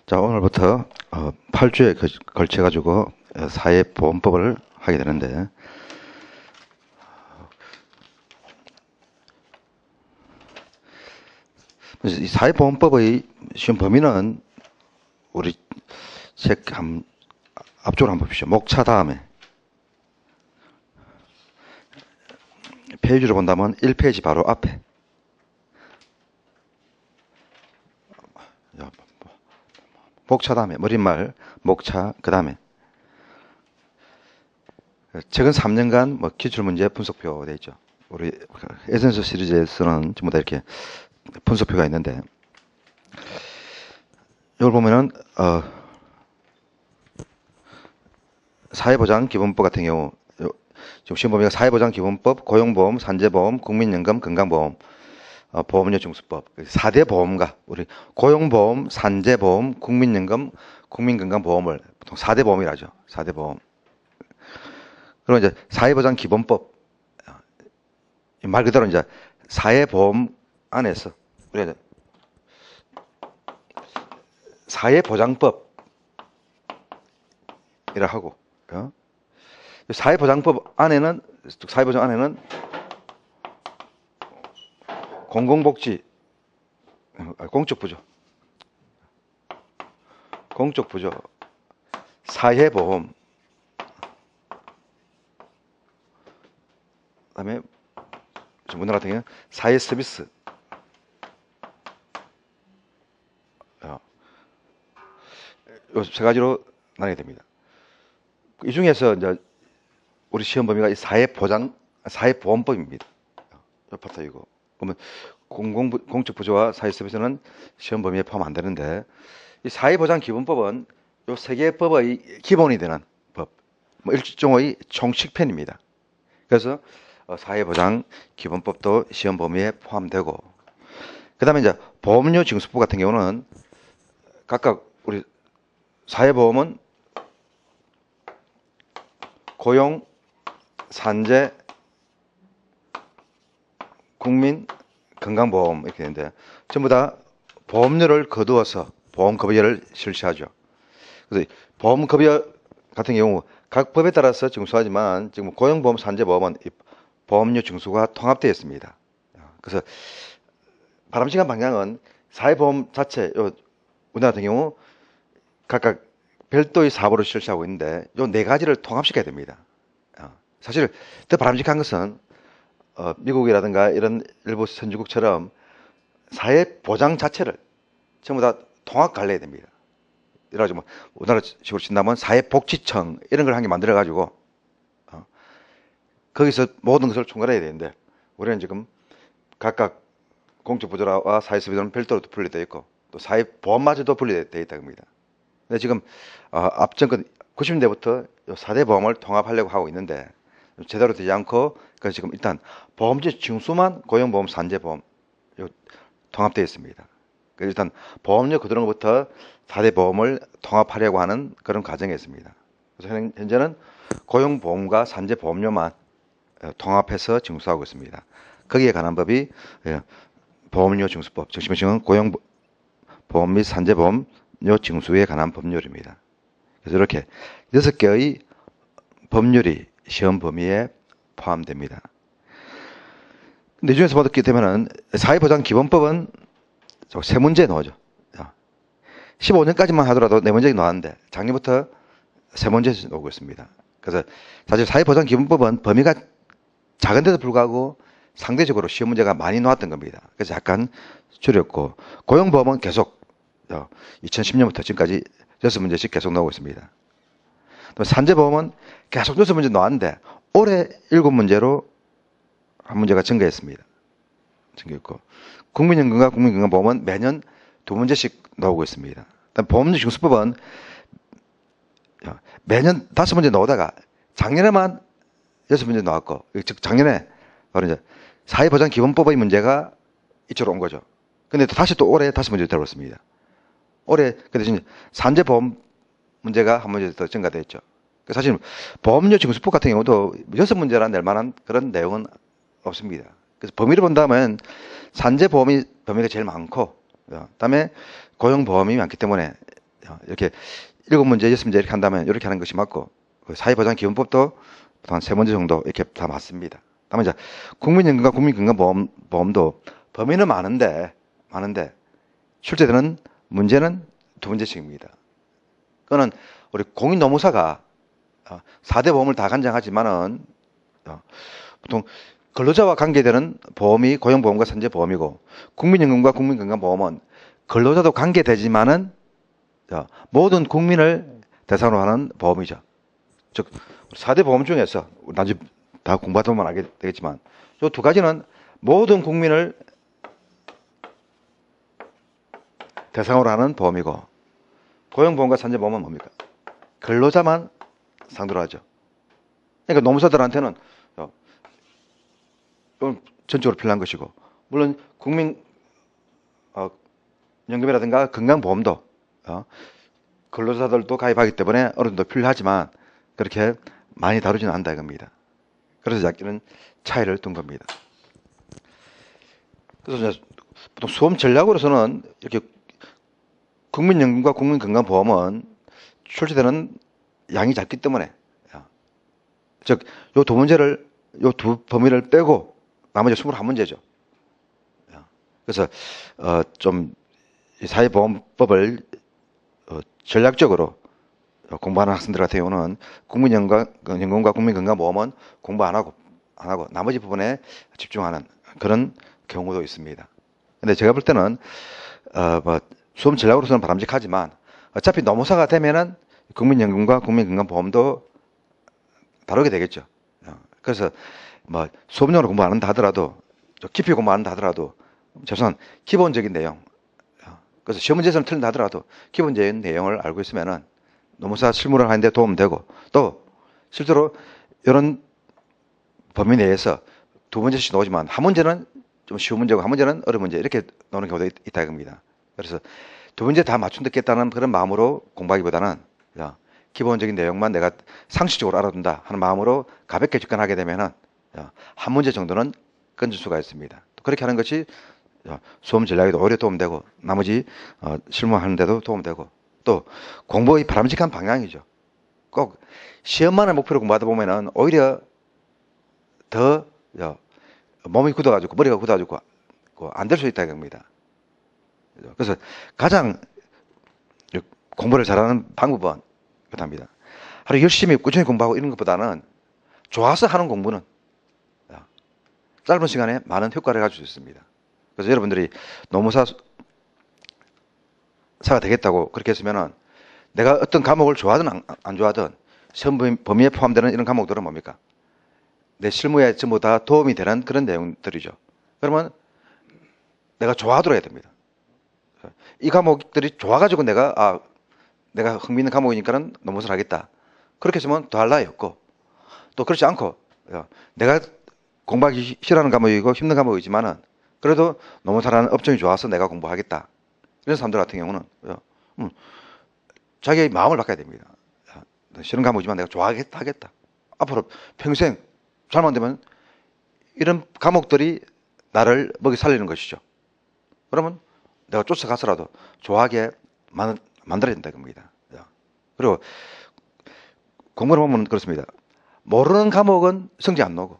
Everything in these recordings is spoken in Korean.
자, 오늘부터 8주에 걸쳐 가지고 사회보험법을 하게 되는데, 이 사회보험법의 시험 범위는 우리 책 앞쪽으로 한번 보십시오. 목차 다음에 페이지로 본다면 1페이지 바로 앞에 목차 다음에 머릿말 목차 그 다음에 최근 3년간 기출문제 분석표 되어 있죠. 우리 에센스 시리즈에서는 전부 다 이렇게 분석표가 있는데, 이걸 보면은 사회보장기본법 같은 경우 지금 시험 범위가 사회보장기본법, 고용보험, 산재보험, 국민연금, 건강보험, 보험료 징수법 4대 보험과 우리 고용보험, 산재보험, 국민연금, 국민건강보험을 보통 4대 보험이라 하죠. 4대 보험. 그리고 이제 사회보장기본법 말 그대로 이제 사회보험 안에서 우리가 사회보장법이라 하고, 사회보장 안에는 공공복지, 공적부조, 사회보험, 그다음에 우리나라 같은 경우는 사회서비스, 이 세 가지로 나뉘게 됩니다. 이 중에서 이제 우리 시험 범위가 이 사회보험법입니다. 이 파트이고, 그러면 공적부조와 사회서비스는 시험 범위에 포함 안 되는데, 이 사회보장기본법은 이 세 개의 법의 기본이 되는 법, 일종의 총칙편입니다. 그래서 사회보장기본법도 시험 범위에 포함되고, 그 다음에 이제 보험료 징수법 같은 경우는 각각 우리 사회보험은 고용, 산재, 국민, 건강보험 이렇게 되는데, 전부 다 보험료를 거두어서 보험급여를 실시하죠. 그래서 보험급여 같은 경우 각 법에 따라서 징수하지만 지금 고용보험, 산재보험은 보험료 징수가 통합되어 있습니다. 그래서 바람직한 방향은 사회보험 자체, 우리나라 같은 경우 각각 별도의 사업으로 실시하고 있는데, 이 네 가지를 통합시켜야 됩니다. 사실 더 바람직한 것은 미국이라든가 이런 일부 선진국처럼 사회보장 자체를 전부 다 통합 관리해야 됩니다. 이래가지고 우리나라 식으로 친다면 사회복지청 이런 걸 한 개 만들어가지고 거기서 모든 것을 총괄해야 되는데, 우리는 지금 각각 공적부조와 사회서비스는 별도로 분리되어 있고 또 사회보험마저도 분리되어 있다고 합니다. 근데 지금 앞정권 90년대부터 4대 보험을 통합하려고 하고 있는데 제대로 되지 않고, 그래서 지금 일단 보험제 징수만 고용보험, 산재보험 통합되어 있습니다. 그래서 일단 보험료 거두는 것부터 4대 보험을 통합하려고 하는 그런 과정에 있습니다. 그래서 현재는 고용보험과 산재보험료만 통합해서 징수하고 있습니다. 거기에 관한 법이 보험료 징수법, 정식명칭은 고용보험 및 산재보험료 징수에 관한 법률입니다. 그래서 이렇게 6개의 법률이 시험 범위에 포함됩니다. 근데 이 중에서 보게 되면은 사회보장기본법은 세 문제 나오죠. 15년까지만 하더라도 네 문제 나왔는데 작년부터 세 문제 나오고 있습니다. 그래서 사실 사회보장기본법은 범위가 작은데도 불구하고 상대적으로 시험 문제가 많이 나왔던 겁니다. 그래서 약간 줄였고, 고용보험은 계속 2010년부터 지금까지 6문제씩 계속 나오고 있습니다. 또 산재보험은 계속 6문제 나왔는데 올해 7문제로 한 문제가 증가했습니다. 증가했고, 국민연금과 국민건강보험은 매년 2문제씩 나오고 있습니다. 보험료 징수법은 매년 5문제 나오다가 작년에만 6문제 나왔고, 즉 작년에 바로 이제 사회보장기본법의 문제가 이쪽으로 온 거죠. 근데 다시 또 올해 5문제 들어왔습니다. 올해 근데 지금 산재보험 문제가 한 문제 더 증가됐죠. 사실 보험료 징수법 같은 경우도 6문제라 낼 만한 그런 내용은 없습니다. 그래서 범위를 본다면 산재보험이 범위가 제일 많고, 그다음에 고용보험이 많기 때문에 이렇게 7문제, 6문제 이렇게 한다면 이렇게 하는 것이 맞고, 그 사회보장기본법도 한 3문제 정도 이렇게 다 맞습니다. 다만 이제 국민연금과 국민건강보험도 범위는 많은데 출제되는 문제는 2문제씩입니다. 그거는 우리 공인노무사가 4대 보험을 다 간장하지만은 보통 근로자와 관계되는 보험이 고용보험과 산재보험이고, 국민연금과 국민건강보험은 근로자도 관계되지만은 모든 국민을 대상으로 하는 보험이죠. 즉 4대 보험 중에서 나중에 다 공부하다 보면 알게 되겠지만 이 2가지는 모든 국민을 대상으로 하는 보험이고, 고용보험과 산재보험은 뭡니까? 근로자만 상대로 하죠. 그러니까 노무사들한테는 전적으로 필요한 것이고, 물론 국민 연금이라든가 건강보험도 근로자들도 가입하기 때문에 어느 정도 필요하지만 그렇게 많이 다루지는 않는다 이겁니다. 그래서 약기는 차이를 둔 겁니다. 그래서 이제 보통 수험 전략으로서는 이렇게 국민연금과 국민건강보험은 출제되는 양이 작기 때문에, 즉 요 2문제를 요 2 범위를 빼고 나머지 21문제죠. 그래서 좀 사회보험법을 전략적으로 공부하는 학생들 같은 경우는 국민연금과 국민건강보험은 공부 안 하고 나머지 부분에 집중하는 그런 경우도 있습니다. 근데 제가 볼 때는 뭐 수험 전략으로서는 바람직하지만 어차피 노무사가 되면은 국민연금과 국민건강보험도 다루게 되겠죠. 그래서 뭐 수업용으로 공부 안 한다 하더라도, 깊이 공부 안 한다 하더라도 최소한 기본적인 내용, 그래서 시험 문제에서는 틀린다 하더라도 기본적인 내용을 알고 있으면은 노무사 실무를 하는데 도움되고, 또 실제로 이런 범위 내에서 2문제씩 나오지만 한 문제는 좀 쉬운 문제고 한 문제는 어려운 문제 이렇게 나오는 경우도 있다 이겁니다. 그래서 2문제 다 맞춘다겠다는 그런 마음으로 공부하기보다는 기본적인 내용만 내가 상식적으로 알아둔다 하는 마음으로 가볍게 접근하게 되면은 한 문제 정도는 건질 수가 있습니다. 그렇게 하는 것이 수험 전략에도 오히려 도움되고, 나머지 실무하는 데도 도움되고, 또 공부의 바람직한 방향이죠. 꼭 시험만을 목표로 공부하다 보면은 오히려 더 몸이 굳어가지고 머리가 굳어가지고 안 될 수 있다 이겁니다. 그래서 가장 공부를 잘하는 방법은 그렇답니다. 하루 열심히 꾸준히 공부하고 이런 것보다는 좋아서 하는 공부는 짧은 시간에 많은 효과를 가질 수 있습니다. 그래서 여러분들이 노무사가 되겠다고 그렇게 했으면은 내가 어떤 과목을 좋아하든 안 좋아하든 시험 범위에 포함되는 이런 과목들은 뭡니까? 내 실무에 전부 다 도움이 되는 그런 내용들이죠. 그러면 내가 좋아하도록 해야 됩니다. 이 과목들이 좋아가지고 내가 흥미있는 과목이니까는 노무사를 하겠다. 그렇게 했으면 더 할 나위 없고, 또 그렇지 않고 내가 공부하기 싫어하는 과목이고 힘든 과목이지만은 그래도 노무사라는 업종이 좋아서 내가 공부하겠다. 이런 사람들 같은 경우는 자기의 마음을 바꿔야 됩니다. 싫은 과목이지만 내가 좋아하겠다. 앞으로 평생 잘만 되면 이런 과목들이 나를 먹이 살리는 것이죠. 그러면 내가 쫓아가서라도 좋아하게 만들어야 된다 겁니다. 그리고 공부를 보면 그렇습니다. 모르는 과목은 성적 안 나오고,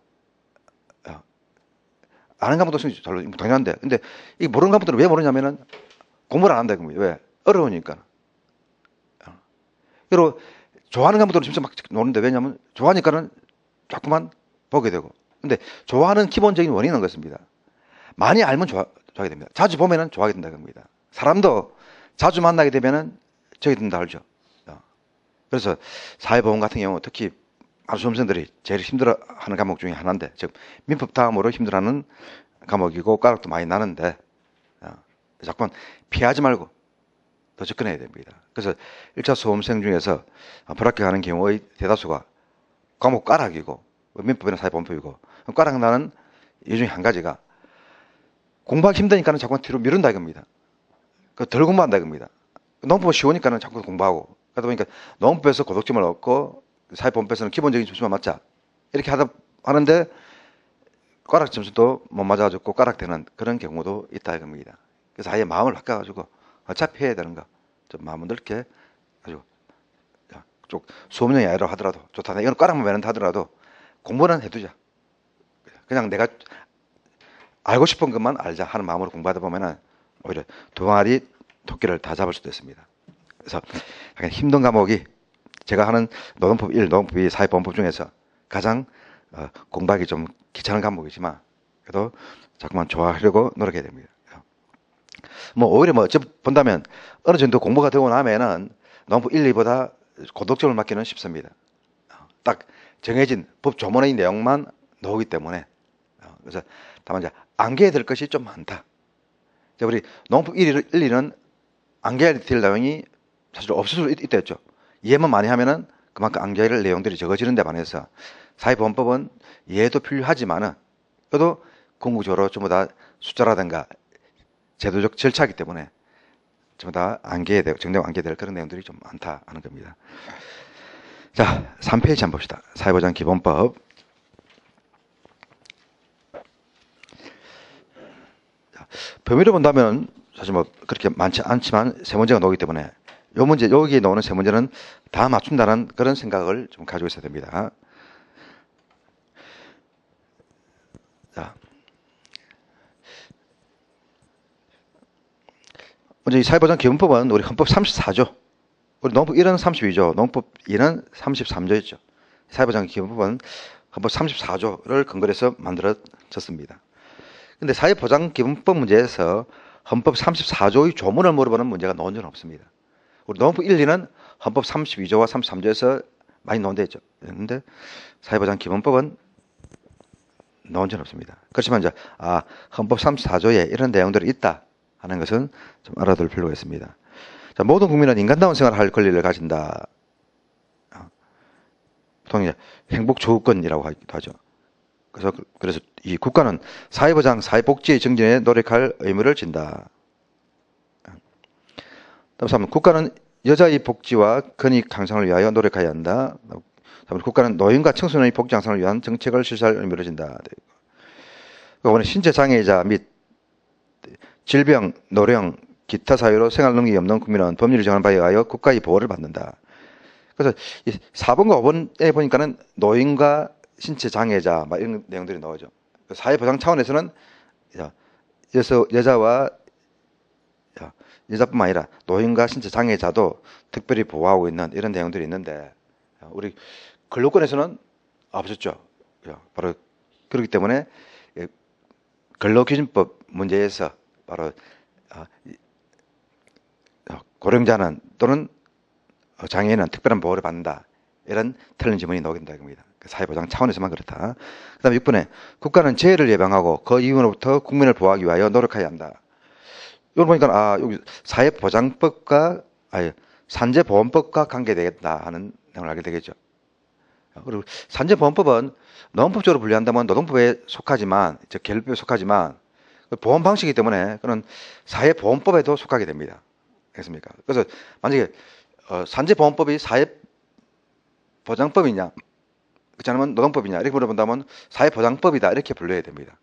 아는 과목도 성적 잘 나오고 당연한데, 근데 이 모르는 과목들은 왜 모르냐면은 공부를 안 한다 겁니다. 왜? 어려우니까. 그리고 좋아하는 과목들은 진짜 막 노는데, 왜냐면 좋아하니까는 자꾸만 보게 되고. 근데 좋아하는 기본적인 원인은 그렇습니다. 많이 알면 좋아하게 됩니다. 자주 보면은 좋아하게 된다 겁니다. 사람도 자주 만나게 되면은 저기 된다 알죠. 그래서 사회보험 같은 경우 특히 수험생들이 제일 힘들어하는 과목 중에 하나인데, 즉 민법 다음으로 힘들어하는 과목이고 과락도 많이 나는데 자꾸만 피하지 말고 더 접근해야 됩니다. 그래서 1차 수험생 중에서 불합격하는 경우의 대다수가 과목 과락이고, 민법이나 사회보험법이고, 과락 나는 이 중에 한 가지가 공부하기 힘드니까는 자꾸만 뒤로 미룬다 이겁니다. 덜 공부한다 이겁니다. 농법은 쉬우니까는 자꾸 공부하고, 그러다 보니까 농법에서 고득점을 얻고 사회보험법에서는 기본적인 점수만 맞자 이렇게 하는데 과락 점수도 못 맞아가지고 과락되는 그런 경우도 있다 이겁니다. 그래서 아예 마음을 바꿔가지고 어차피 해야 되는 거 좀 마음 넓게 아주 쪽 수업용이 아니라 하더라도 좋다. 이건 까랑만 매는다 하더라도 공부는 해두자. 그냥 내가 알고 싶은 것만 알자 하는 마음으로 공부하다 보면은 오히려 두 마리 토끼를 다 잡을 수도 있습니다. 그래서 약간 힘든 과목이 제가 하는 노동법 1, 노동법 2, 사회보험법 중에서 가장 공부하기 좀 귀찮은 과목이지만 그래도 자꾸만 좋아하려고 노력해야 됩니다. 뭐 오히려 뭐 본다면 어느 정도 공부가 되고 나면은 노동법 1, 2보다 고독점을 맞기는 쉽습니다. 딱 정해진 법 조문의 내용만 나오기 때문에 그래서 다만 이제 암기해야 될 것이 좀 많다. 우리 노동법 1, 2는 암기해야 될 내용이 사실 없을 수 있다 했죠. 이해만 많이 하면은 그만큼 암기해야 될 내용들이 적어지는 데 반해서 사회보험법은 이해도 필요하지만은 그래도 궁극적으로 전부 다 숫자라든가 제도적 절차이기 때문에 전부 다 암기해야 되고 정답 암기해야 될 그런 내용들이 좀 많다 하는 겁니다. 자, 3페이지 한번 봅시다. 사회보장 기본법. 범위를 본다면 사실 뭐 그렇게 많지 않지만 세 문제가 나오기 때문에 요 문제, 여기에 나오는 세 문제는 다 맞춘다는 그런 생각을 좀 가지고 있어야 됩니다. 자. 먼저 이 사회보장 기본법은 우리 헌법 34조, 우리 농법 1은 32조, 농법 2는 33조였죠. 사회보장 기본법은 헌법 34조를 근거로 해서 만들어졌습니다. 근데 사회보장 기본법 문제에서 헌법 34조의 조문을 물어보는 문제가 나온 적은 없습니다. 우리 농법 1, 2는 헌법 32조와 33조에서 많이 나온 데 있죠. 그런데 사회보장 기본법은 나온 적은 없습니다. 그렇지만 이제 헌법 34조에 이런 내용들이 있다 하는 것은 좀 알아둘 필요가 있습니다. 자, 모든 국민은 인간다운 생활을 할 권리를 가진다. 보통 이제 행복조우권이라고 하기도 하죠. 그래서 이 국가는 사회보장, 사회복지의 증진에 노력할 의무를 진다. 다음 3번, 국가는 여자의 복지와 권익 향상을 위하여 노력해야 한다. 3번, 국가는 노인과 청소년의 복지 향상을 위한 정책을 실시할 의무를 진다. 이번에 신체장애자 및 질병, 노령, 기타 사유로 생활 능력이 없는 국민은 법률이 정하는 바에 의하여 국가의 보호를 받는다. 그래서 이 4번과 5번에 보니까는 노인과 신체 장애자 막 이런 내용들이 나오죠. 사회보장 차원에서는 여자와 여자뿐만 아니라 노인과 신체 장애자도 특별히 보호하고 있는 이런 내용들이 있는데 우리 근로권에서는 없었죠. 바로 그렇기 때문에 근로기준법 문제에서 바로 고령자는 또는 장애인은 특별한 보호를 받는다. 이런 틀린 지문이 나오긴다 겁니다. 사회보장 차원에서만 그렇다. 그 다음에 6번에 국가는 재해를 예방하고 그 이후로부터 국민을 보호하기 위하여 노력해야 한다. 이걸 보니까 여기 사회보장법과 산재보험법과 관계되겠다 하는 내용을 알게 되겠죠. 그리고 산재보험법은 노동법적으로 분류한다면 노동법에 속하지만 계열법에 속하지만 보험 방식이기 때문에 그런 사회보험법에도 속하게 됩니다. 알겠습니까? 그래서 만약에 산재보험법이 사회보장법이냐 그렇지 않으면 노동법이냐 이렇게 물어본다면 사회보장법이다 이렇게 분류해야 됩니다.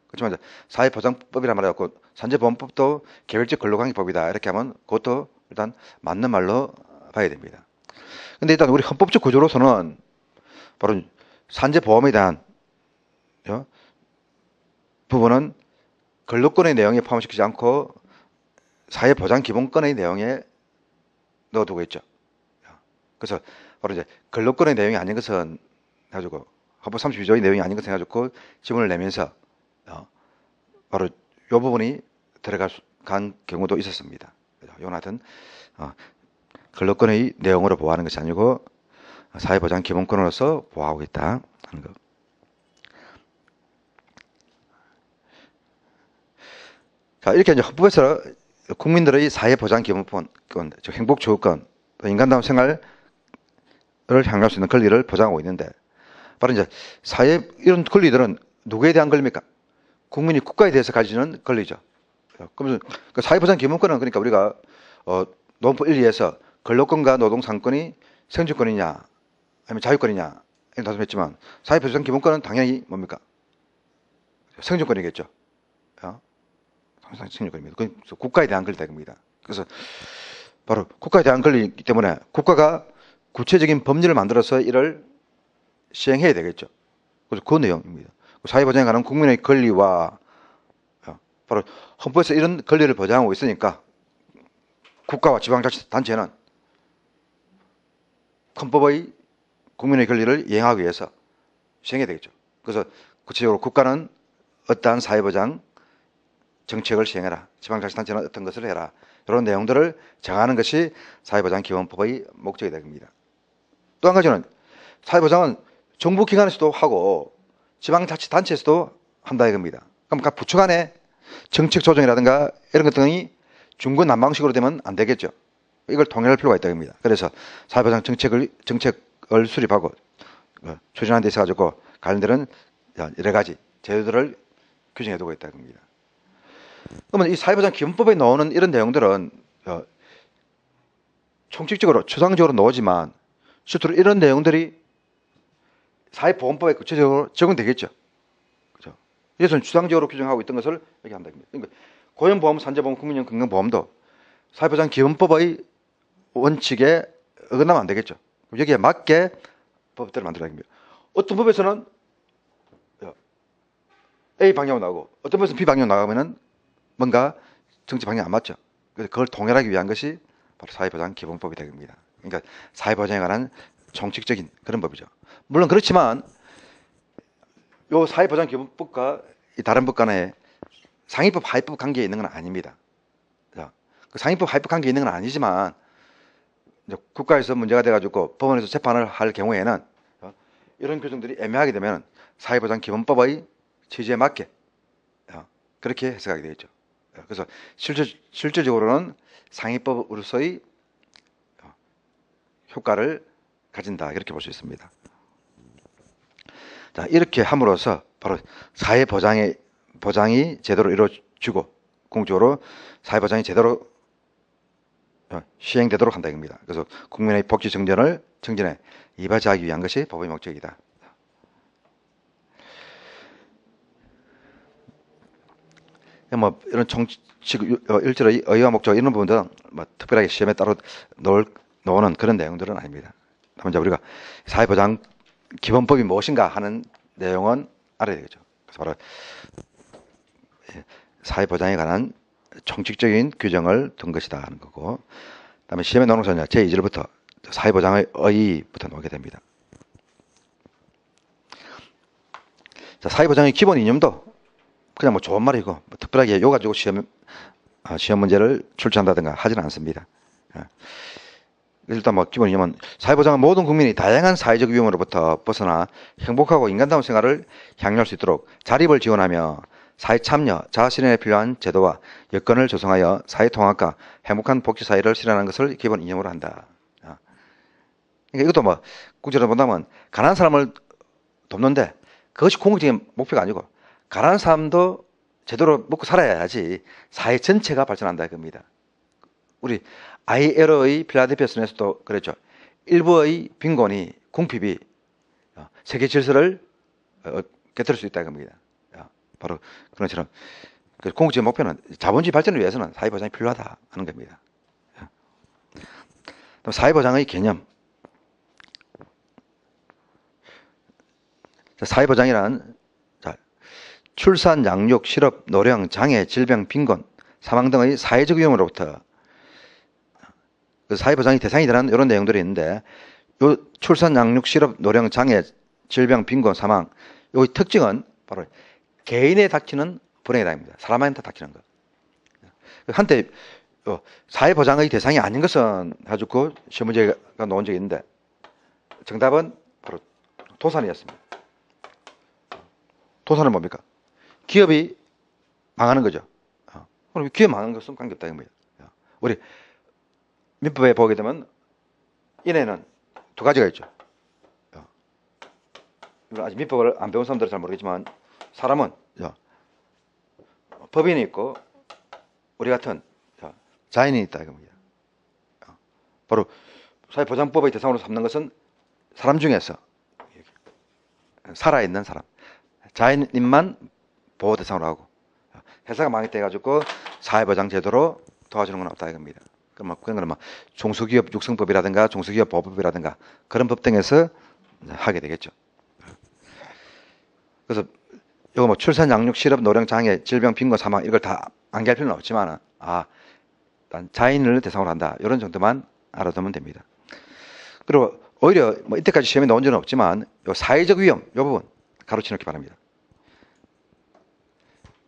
그렇지만 사회보장법이란 말이 없고 산재보험법도 개별적 근로관계법이다 이렇게 하면 그것도 일단 맞는 말로 봐야 됩니다. 근데 일단 우리 헌법적 구조로서는 바로 산재보험에 대한 부분은 근로권의 내용에 포함시키지 않고 사회보장기본권의 내용에 넣어두고 있죠. 그래서 바로 이제 근로권의 내용이 아닌 것은 해가지고 헌법 32조의 내용이 아닌 것을 해가지고 지문을 내면서 바로 이 부분이 들어간 경우도 있었습니다. 이건 하여튼 근로권의 내용으로 보호하는 것이 아니고 사회보장 기본권으로서 보호하고 있다 하는 것. 자, 이렇게 이제 헌법에서 국민들의 사회보장 기본권, 즉 행복조우권, 인간다운 생활을 향유할 수 있는 권리를 보장하고 있는데 바로 이제 이런 권리들은 누구에 대한 권리입니까? 국민이 국가에 대해서 가지는 권리죠. 그러면 그 사회보장 기본권은 그러니까 우리가 노동법 1, 2에서 근로권과 노동상권이 생존권이냐 아니면 자유권이냐 이런 다툼했지만 사회보장 기본권은 당연히 뭡니까? 생존권이겠죠. 생존권입니다. 그래서 국가에 대한 권리다 겁니다. 그래서 바로 국가에 대한 권리이기 때문에 국가가 구체적인 법률을 만들어서 이를 시행해야 되겠죠. 그래서 그 내용입니다. 사회보장에 관한 국민의 권리와 바로 헌법에서 이런 권리를 보장하고 있으니까 국가와 지방자치단체는 헌법의 국민의 권리를 이행하기 위해서 시행해야 되겠죠. 그래서 구체적으로 국가는 어떠한 사회보장 정책을 시행해라. 지방자치단체는 어떤 것을 해라. 이런 내용들을 정하는 것이 사회보장기본법의 목적이 됩니다. 또 한 가지는 사회보장은 정부기관에서도 하고 지방자치단체에서도 한다 이겁니다. 그럼 각 부처 간의 정책 조정이라든가 이런 것 등이 중구난방식으로 되면 안 되겠죠. 이걸 통일할 필요가 있다 이겁니다. 그래서 사회보장 정책을 수립하고 추진하는 데 있어가지고 관련들은 여러 가지 제도들을 규정해 두고 있다 이겁니다. 그러면 이 사회보장 기본법에 나오는 이런 내용들은 총칙적으로 추상적으로 나오지만 실제로 이런 내용들이 사회보험법에 구체적으로 적용되겠죠. 그렇죠? 그래서 추상적으로 규정하고 있던 것을 얘기한다. 그러니까 고용보험, 산재보험, 국민연금, 건강보험도 사회보장 기본법의 원칙에 어긋나면 안 되겠죠. 여기에 맞게 법들을 만들어야 합니다. 어떤 법에서는 A 방향으로 나오고 어떤 법에서는 B 방향으로 나가면은 뭔가 정치 방향이 안 맞죠. 그래서 그걸 통일하기 위한 것이 바로 사회보장 기본법이 되겠습니다. 그러니까 사회보장에 관한 총칙적인 그런 법이죠. 물론 그렇지만 요 사회보장 기본법과 이 다른 법 간에 상위법, 하위법 관계에 있는 건 아닙니다. 그 상위법, 하위법 관계에 있는 건 아니지만 이제 국가에서 문제가 돼가지고 법원에서 재판을 할 경우에는 이런 규정들이 애매하게 되면 사회보장 기본법의 취지에 맞게 그렇게 해석하게 되겠죠. 그래서 실질적으로는 상위법으로서의 효과를 가진다 이렇게 볼 수 있습니다. 자, 이렇게 함으로써 바로 사회보장이 제대로 이루어지고 궁극적으로 사회보장이 제대로 시행되도록 한다 이겁니다. 그래서 국민의 복지 정전에 이바지하기 위한 것이 법의 목적이다. 뭐 이런 정치 일절의 의의와 목적 이런 부분들은 뭐 특별하게 시험에 따로 넣는 그런 내용들은 아닙니다. 다만 우리가 사회보장 기본법이 무엇인가 하는 내용은 알아야 되겠죠. 그래서 바로 사회보장에 관한 총칙적인 규정을 둔 것이다 하는 거고, 그다음에 시험에 나오는 것은 제2절부터 사회보장의 의의부터 나오게 됩니다. 자, 사회보장의 기본 이념도 그냥 뭐 좋은 말이고 뭐 특별하게 요 가지고 시험 문제를 출제한다든가 하지는 않습니다. 일단 뭐 기본 이념은 사회보장은 모든 국민이 다양한 사회적 위험으로부터 벗어나 행복하고 인간다운 생활을 향유할 수 있도록 자립을 지원하며 사회 참여, 자아실현에 필요한 제도와 여건을 조성하여 사회 통합과 행복한 복지 사회를 실현하는 것을 기본 이념으로 한다. 그러니까 이것도 뭐 국제적으로 본다면 가난한 사람을 돕는데 그것이 궁극적인 목표가 아니고 가난한 사람도 제대로 먹고 살아야지 사회 전체가 발전한다 이겁니다. 우리 ILO의 필라델피아 선에서도 그랬죠. 일부의 빈곤이 궁핍이 세계 질서를 깨뜨릴 수 있다 이겁니다. 바로 그런 것처럼 궁극적인 목표는 자본주의 발전을 위해서는 사회보장이 필요하다 하는 겁니다. 사회보장의 개념. 사회보장이란 출산, 양육, 실업, 노령, 장애, 질병, 빈곤, 사망 등의 사회적 위험으로부터 그 사회보장의 대상이 되는 이런 내용들이 있는데 요 출산, 양육, 실업, 노령, 장애, 질병, 빈곤, 사망 요 특징은 바로 개인에 닥치는 불행에 답니다. 사람한테 닥치는 것. 한때 사회보장의 대상이 아닌 것은 가지고 시험 문제가 나온 적이 있는데 정답은 바로 도산이었습니다. 도산은 뭡니까? 기업이 망하는 거죠. 그럼 기업 망하는 것은 관계없다 이겁니다. 우리 민법에 보게 되면 인해는 두 가지가 있죠. 이건 아직 민법을 안 배운 사람들은 잘 모르겠지만 사람은 법인이 있고 우리 같은 자연이 있다 이겁니다. 바로 사회보장법의 대상으로 삼는 것은 사람 중에서 살아있는 사람, 자연인만 보호 대상으로 하고 회사가 망했다 해가지고 사회보장 제도로 도와주는 건 없다 이겁니다. 그러면 그런 거는 뭐 중소기업 육성법이라든가 중소기업 보호법이라든가 그런 법 등에서 하게 되겠죠. 그래서 이거 뭐 출산, 양육, 실업, 노령, 장애, 질병, 빈곤, 사망 이걸 다 암기할 필요는 없지만 일단 자인을 대상으로 한다. 이런 정도만 알아두면 됩니다. 그리고 오히려 뭐 이때까지 시험에 나온 적은 없지만 요 사회적 위험 이 부분 가로치 놓기 바랍니다.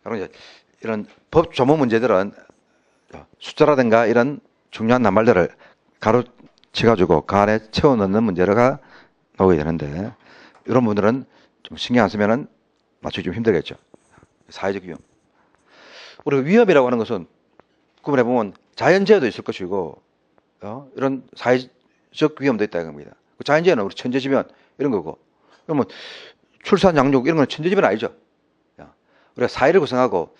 그리고 이제 이런 법 조문 문제들은 숫자라든가 이런 중요한 낱말들을 가로치가지고 그 안에 채워 넣는 문제가 나오게 되는데 이런 분들은 좀 신경 안 쓰면은 맞추기 좀 힘들겠죠. 사회적 위험. 우리가 위험이라고 하는 것은 구분해 보면 자연재해도 있을 것이고 이런 사회적 위험도 있다는 겁니다. 자연재해는 우리 천재지변 이런 거고 그러면 출산, 양육 이런 건 천재지변 아니죠. 우리가 사회를 구성하고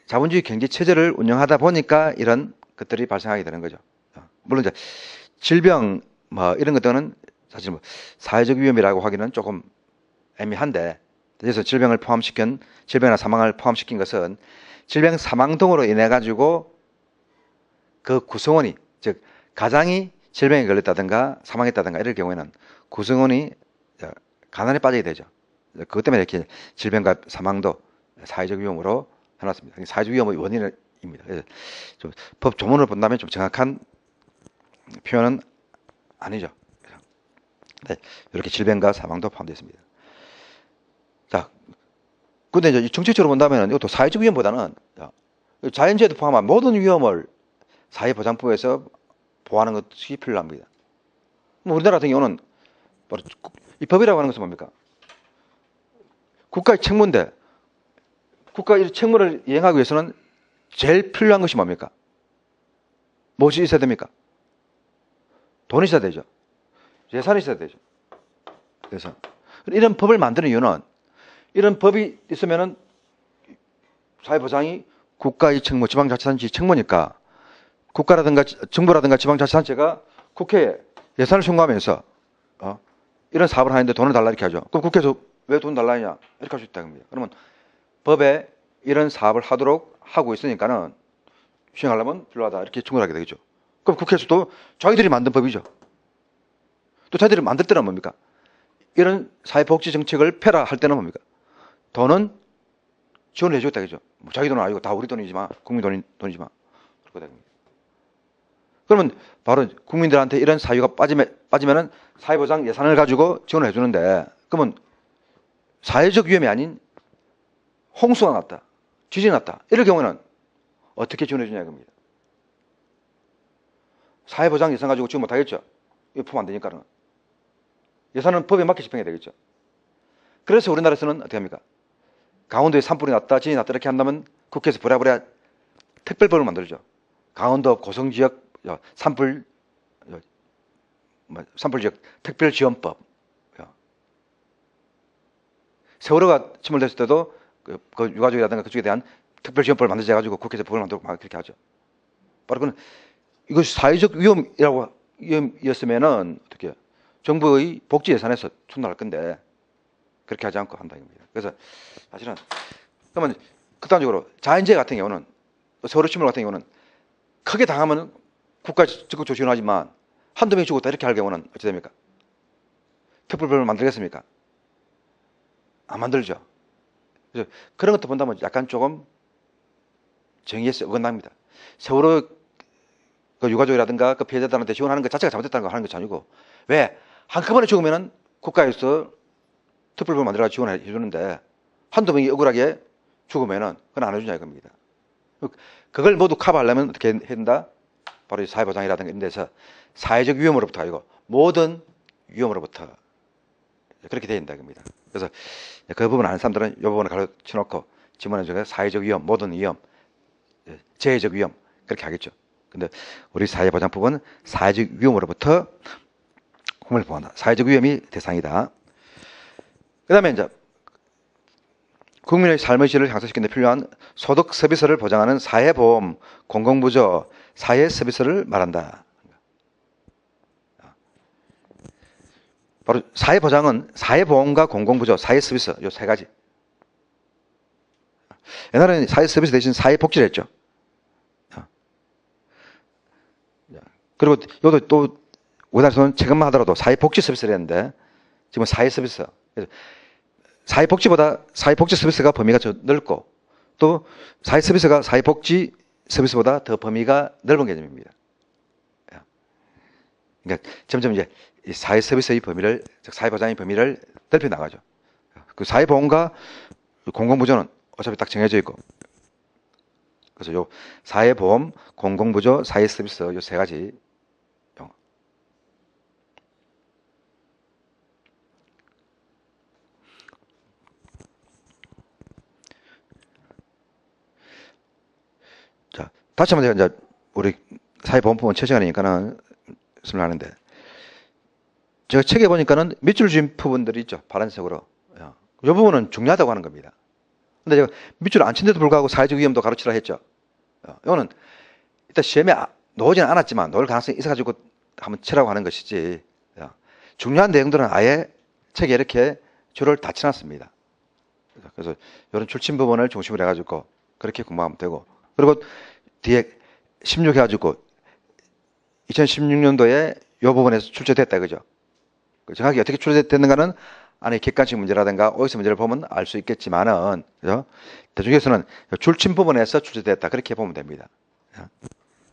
자본주의 경제 체제를 운영하다 보니까 이런 것들이 발생하게 되는 거죠. 물론 이제 질병 뭐 이런 것들은 사실 뭐 사회적 위험이라고 하기는 조금 애매한데 그래서 질병이나 사망을 포함시킨 것은 질병 사망 등으로 인해 가지고 그 구성원이 즉 가장이 질병에 걸렸다든가 사망했다든가 이럴 경우에는 구성원이 가난에 빠지게 되죠. 그것 때문에 이렇게 질병과 사망도 사회적 위험으로 해놨습니다. 사회적 위험의 원인입니다. 그래서 좀 법 조문을 본다면 좀 정확한 표현은 아니죠. 네, 이렇게 질병과 사망도 포함되어 있습니다. 자, 근데 이제 정책적으로 본다면 이것도 사회적 위험보다는 자연재해도 포함한 모든 위험을 사회보장법에서 보호하는 것이 필요합니다. 우리나라 같은 경우는 이 법이라고 하는 것은 뭡니까? 국가의 책무인데 국가의 책무를 이행하기 위해서는 제일 필요한 것이 뭡니까? 무엇이 있어야 됩니까? 돈이 있어야 되죠. 예산이 있어야 되죠. 그래서 이런 법을 만드는 이유는 이런 법이 있으면은 사회보장이 국가의 책무, 지방자치단체 책무니까 국가라든가 정부라든가 지방자치단체가 국회에 예산을 청구하면서 이런 사업을 하는데 돈을 달라 이렇게 하죠. 그럼 국회에서 왜 돈 달라 하냐 이렇게 할 수 있다는 겁니다. 그러면 법에 이런 사업을 하도록 하고 있으니까는 시행하려면 필요하다 이렇게 청구를 하게 되겠죠. 그럼 국회에서도 자기들이 만든 법이죠. 또 자기들이 만들 때는 뭡니까? 이런 사회복지 정책을 펴라할 때는 뭡니까? 돈은 지원을 해주겠다 그죠? 뭐 자기 돈은 아니고 다 우리 돈이지만 국민 돈이지만 그렇게 됩니다. 그러면 바로 국민들한테 이런 사유가 빠지면은 사회보장 예산을 가지고 지원을 해주는데 그러면 사회적 위험이 아닌 홍수가 났다, 지진이 났다 이럴 경우에는 어떻게 지원해 주냐 이겁니다. 사회보장 예산 가지고 지원 못하겠죠. 이거 풀면 안 되니까는 예산은 법에 맞게 집행해야 되겠죠. 그래서 우리나라에서는 어떻게 합니까? 강원도에 산불이 났다, 지진이 났다 이렇게 한다면 국회에서 부랴부랴 특별법을 만들죠. 강원도 고성지역 산불 지역 특별지원법. 세월호가 침몰됐을 때도 그 유가족이라든가 그쪽에 대한 특별지원법을 만들자 가지고 국회에서 법을 만들고 막 그렇게 하죠. 바로 그건 이것이 사회적 위험이었으면은 어떻게 정부의 복지 예산에서 충당할 건데 그렇게 하지 않고 한다 이겁니다. 그래서 사실은 그러면 극단적으로 자연재해 같은 경우는 세월호 침몰 같은 경우는 크게 당하면 국가 적극 조치하지만 한두 명이 죽었다 이렇게 할 경우는 어찌 됩니까? 특별법을 만들겠습니까? 안 만들죠. 그래서 그런 것도 본다면 약간 조금 정의에 어긋납니다. 세월호 그 유가족이라든가 그 피해자들한테 지원하는 것 자체가 잘못됐다는 거 하는 것이 아니고 왜 한꺼번에 죽으면은 국가에서 특별법을 만들어서 지원해 주는데 한두 명이 억울하게 죽으면은 그건 안 해주냐 이겁니다. 그걸 모두 커버하려면 어떻게 해야 된다? 바로 사회보장이라든가 이런 데서 사회적 위험으로부터 아니고 모든 위험으로부터 그렇게 돼야 된다 이겁니다. 그래서 그 부분 아는 사람들은 이 부분을 가르쳐놓고 지문에 중에 사회적 위험, 모든 위험, 재해적 위험 그렇게 하겠죠. 근데 우리 사회보장법은 사회적 위험으로부터 국민을 보호한다. 사회적 위험이 대상이다. 그 다음에 이제 국민의 삶의 질을 향상시키는 데 필요한 소득 서비스를 보장하는 사회보험, 공공부조, 사회서비스를 말한다. 바로 사회보장은 사회보험과 공공부조, 사회서비스 이 세 가지. 옛날에는 사회서비스 대신 사회복지를 했죠. 그리고 이것도 또 우리나라에서는 최근만 하더라도 사회복지 서비스를 했는데 지금 사회서비스. 사회복지 서비스가 범위가 더 넓고 또 사회서비스가 사회복지 서비스보다 더 범위가 넓은 개념입니다. 그러니까 점점 이제 이 사회서비스의 범위를, 즉 사회보장의 범위를 넓혀 나가죠. 그 사회보험과 공공부조는 어차피 딱 정해져 있고, 그래서 요 사회보험, 공공부조, 사회서비스 요 세 가지 용어. 자, 다시 한번 제가 이제 우리 사회보험법은 최저간이니까는 설명하는데, 제가 책에 보니까는 밑줄 주인 부분들이 있죠. 파란색으로. 이 부분은 중요하다고 하는 겁니다. 근데 제가 밑줄 안 친데도 불구하고 사회적 위험도 가르치라 했죠. 이거는 일단 시험에 나오지는 않았지만 나올 가능성이 있어가지고 한번 치라고 하는 것이지, 중요한 내용들은 아예 책에 이렇게 줄을 다 쳐놨습니다. 그래서 이런 출신 부분을 중심으로 해가지고 그렇게 공부하면 되고, 그리고 뒤에 16 해가지고 2016년도에 이 부분에서 출제됐다, 그죠? 정확히 어떻게 출제됐는가는 안에 객관식 문제라든가 OX 문제를 보면 알 수 있겠지만은, 그죠? 대중에서는 출신 부분에서 출제됐다, 그렇게 보면 됩니다.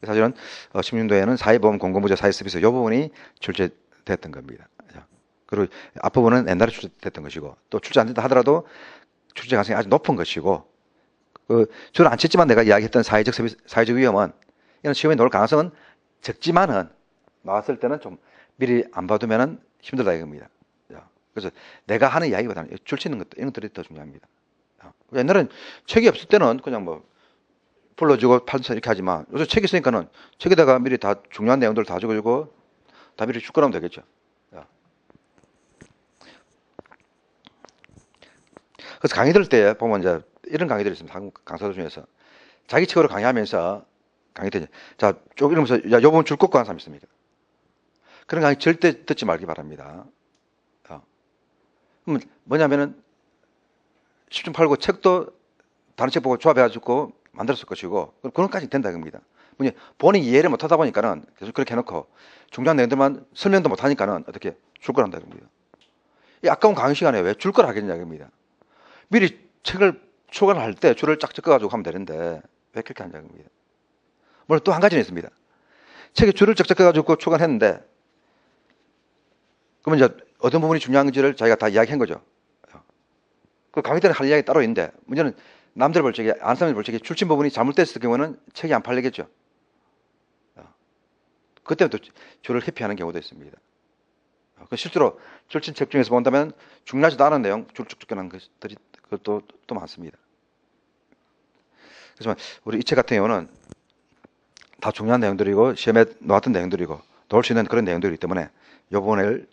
사실은 16년도에는 사회보험, 공공부조, 사회서비스 이 부분이 출제됐던 겁니다. 그리고 앞부분은 옛날에 출제됐던 것이고, 또 출제 안 된다 하더라도 출제 가능성이 아주 높은 것이고, 저는 안 쳤지만 내가 이야기했던 사회적 위험은 이런 시험에 나올 가능성은 적지만은 나왔을 때는 좀 미리 안 봐두면은 힘들다 이겁니다. 그래서 내가 하는 이야기보다는 출치는 것도 이런 것들이 더 중요합니다. 옛날엔 책이 없을 때는 그냥 뭐 불러주고 판서 이렇게 하지만 요새 책이 있으니까는 책에다가 미리 다 중요한 내용들을 다 적어주고 다 미리 축구하면 되겠죠. 그래서 강의 들을 때 보면 이제 이런 강의들이 있습니다. 한국 강사들 중에서 자기 책으로 강의하면서 강의 때 자, 쭉 이러면서 야, 요 부분 줄 긋고 하는 사람 있습니다. 그런 강의 절대 듣지 말기 바랍니다. 그럼 뭐냐면은 10점 팔고 책도 다른 책 보고 조합해가지고 만들었을 것이고, 그런 것까지 된다 겁니다. 본인이 이해를 못하다 보니까는 계속 그렇게 해놓고 중요한 내용들만 설명도 못하니까는 어떻게 줄 걸 한다 겁니다. 이 아까운 강의 시간에 왜 줄 걸 하겠냐 겁니다. 미리 책을 초간할 때 줄을 쫙 적어가지고 하면 되는데 왜 그렇게 하냐 겁니다. 물론 또 한 가지는 있습니다. 책에 줄을 쫙쫙 적어가지고 초간했는데 그러면 이제 어떤 부분이 중요한지를 자기가 다 이야기한 거죠. 그 강의 때는 할 이야기 따로 있는데 문제는 남들 볼 적에, 아는 사람들 볼 적에 출신 부분이 잘못됐을 경우는 책이 안 팔리겠죠. 그때부터 줄을 회피하는 경우도 있습니다. 실제로 출신 책 중에서 본다면 중요하지도 않은 내용 줄 쭉쭉 껴놓은 것들이 그것도 또 많습니다. 그렇지만 우리 이 책 같은 경우는 다 중요한 내용들이고 시험에 나왔던 내용들이고 나올 수 있는 그런 내용들이기 때문에 이 부분을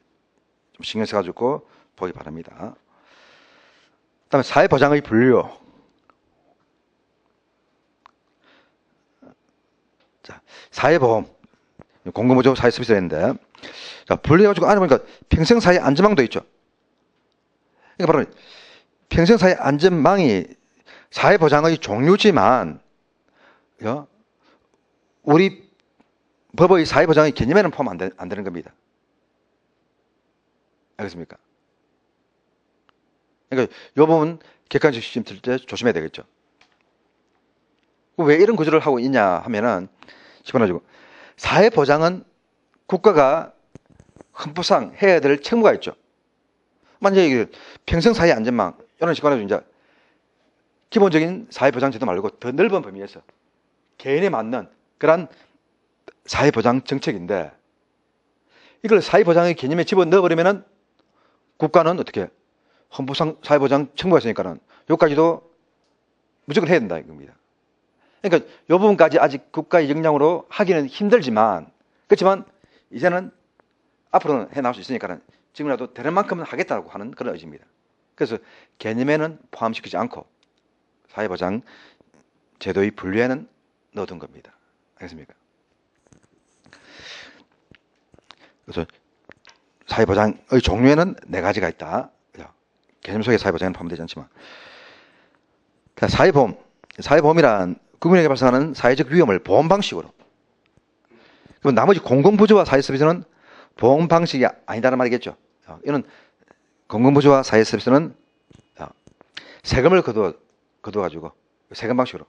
좀 신경 써가지고 보기 바랍니다. 그다음에 사회보장의 분류. 자, 사회보험, 공공부조, 사회서비스가 있는데, 자, 분류해가지고 안에 보니까 평생사회 안전망도 있죠. 그러니까 바로 평생사회 안전망이 사회보장의 종류지만, 우리 법의 사회보장의 개념에는 포함 안 되는 겁니다. 알겠습니까? 그러니까 이 부분 객관적 시점 들 때 조심해야 되겠죠. 왜 이런 구조를 하고 있냐 하면은 집어넣어주고, 사회보장은 국가가 헌법상 해야 될 책무가 있죠. 만약에 평생사회 안전망 이런 식으로 이제 기본적인 사회보장제도 말고 더 넓은 범위에서 개인에 맞는 그런 사회보장 정책인데, 이걸 사회보장의 개념에 집어넣어버리면은 국가는 어떻게 헌법상 사회보장 책무가 있으니까는 여기까지도 무조건 해야 된다 이겁니다. 그러니까 이 부분까지 아직 국가의 역량으로 하기는 힘들지만, 그렇지만 이제는 앞으로는 해 나갈 수 있으니까는 지금이라도 되는 만큼은 하겠다고 하는 그런 의지입니다. 그래서 개념에는 포함시키지 않고 사회보장 제도의 분류에는 넣어둔 겁니다. 알겠습니까? 그래서 사회보장의 종류에는 4가지가 있다. 개념 속에 사회보장에는 포함되지 않지만, 사회보험이란 국민에게 발생하는 사회적 위험을 보험 방식으로, 그럼 나머지 공공부조와 사회서비스는 보험 방식이 아니다는 말이겠죠. 이는 공공부조와 사회서비스는 세금을 거둬가지고 세금 방식으로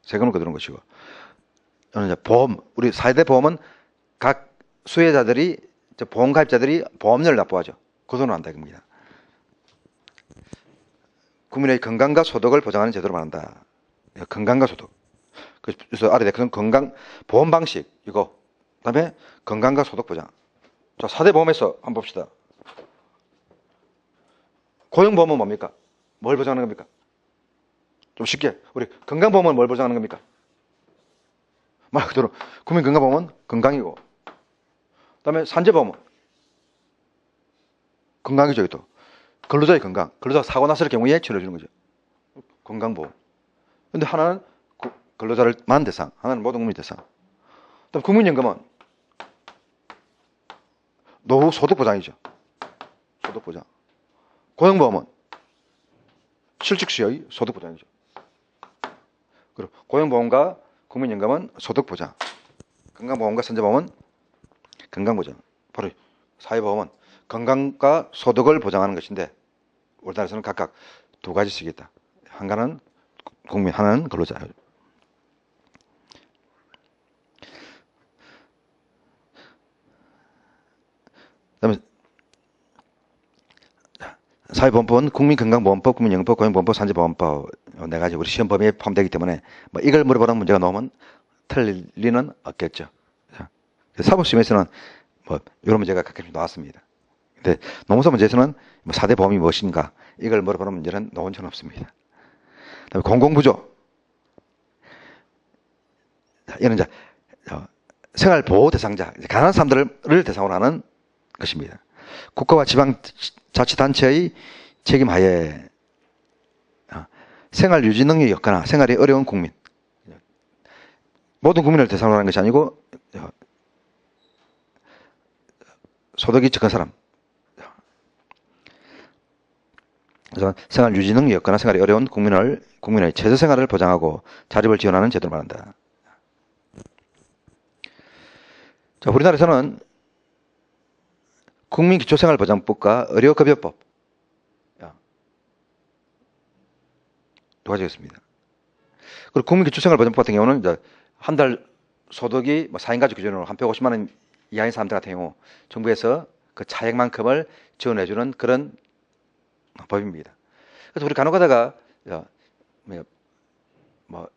세금을 거두는 것이고, 저는 이제 보험, 우리 사회대 보험은 각 수혜자들이, 보험 가입자들이 보험료를 납부하죠. 그 돈은 안다 이겁니다. 국민의 건강과 소득을 보장하는 제도로 말한다. 건강과 소득. 그래서 알아야 돼. 그건 건강 보험 방식 이거. 그다음에 건강과 소득 보장. 자, 4대 보험에서 한번 봅시다. 고용보험은 뭡니까? 뭘 보장하는 겁니까? 좀 쉽게. 우리 건강보험은 뭘 보장하는 겁니까? 말 그대로 국민건강보험은 건강이고, 그다음에 산재보험은 건강이죠. 또 근로자의 건강, 근로자가 사고 났을 경우에 치료해주는 거죠. 건강보험. 근데 하나는 근로자를만 대상, 하나는 모든 국민 대상. 그다음 국민연금은 노후 소득 보장이죠. 소득 보장. 고용보험은 실직 시의 소득 보장이죠. 그리고 고용보험과 국민연금은 소득 보장. 건강보험과 산재보험은 건강 보장. 바로 사회보험은 건강과 소득을 보장하는 것인데, 우리나라에서는 각각 두 가지씩 있다. 하나는 국민, 하나는 근로자. 그다음에 사회보험법은 국민건강보험법, 국민연금법, 고용보험법, 산재보험법 네 가지 우리 시험 범위에 포함되기 때문에 뭐 이걸 물어보는 문제가 나오면 틀릴 리는 없겠죠. 사법시험에서는 뭐 이런 문제가 가끔씩 나왔습니다. 근데 노무사 문제에서는 뭐 4대 보험이 무엇인가 이걸 물어보는 문제는 나온 적은 없습니다. 그다음에 공공부조. 이는 이제 생활보호 대상자, 가난한 사람들을 대상으로 하는 것입니다. 국가와 지방자치단체의 책임하에 생활 유지 능력이 없거나 생활이 어려운 국민, 모든 국민을 대상으로 하는 것이 아니고 소득이 적은 사람, 그래서 생활 유지 능력이 없거나 생활이 어려운 국민의 최저 생활을 보장하고 자립을 지원하는 제도를 말한다. 자, 우리나라에서는 국민기초생활보장법과 의료급여법 두 가지가 있습니다. 그리고 국민기초생활보장법 같은 경우는 이제 한 달 소득이 뭐 4인 가족 기준으로 한 150만 원 이하인 사람들 같은 경우 정부에서 그 차액만큼을 지원해주는 그런 법입니다. 그래서 우리 간혹 가다가 뭐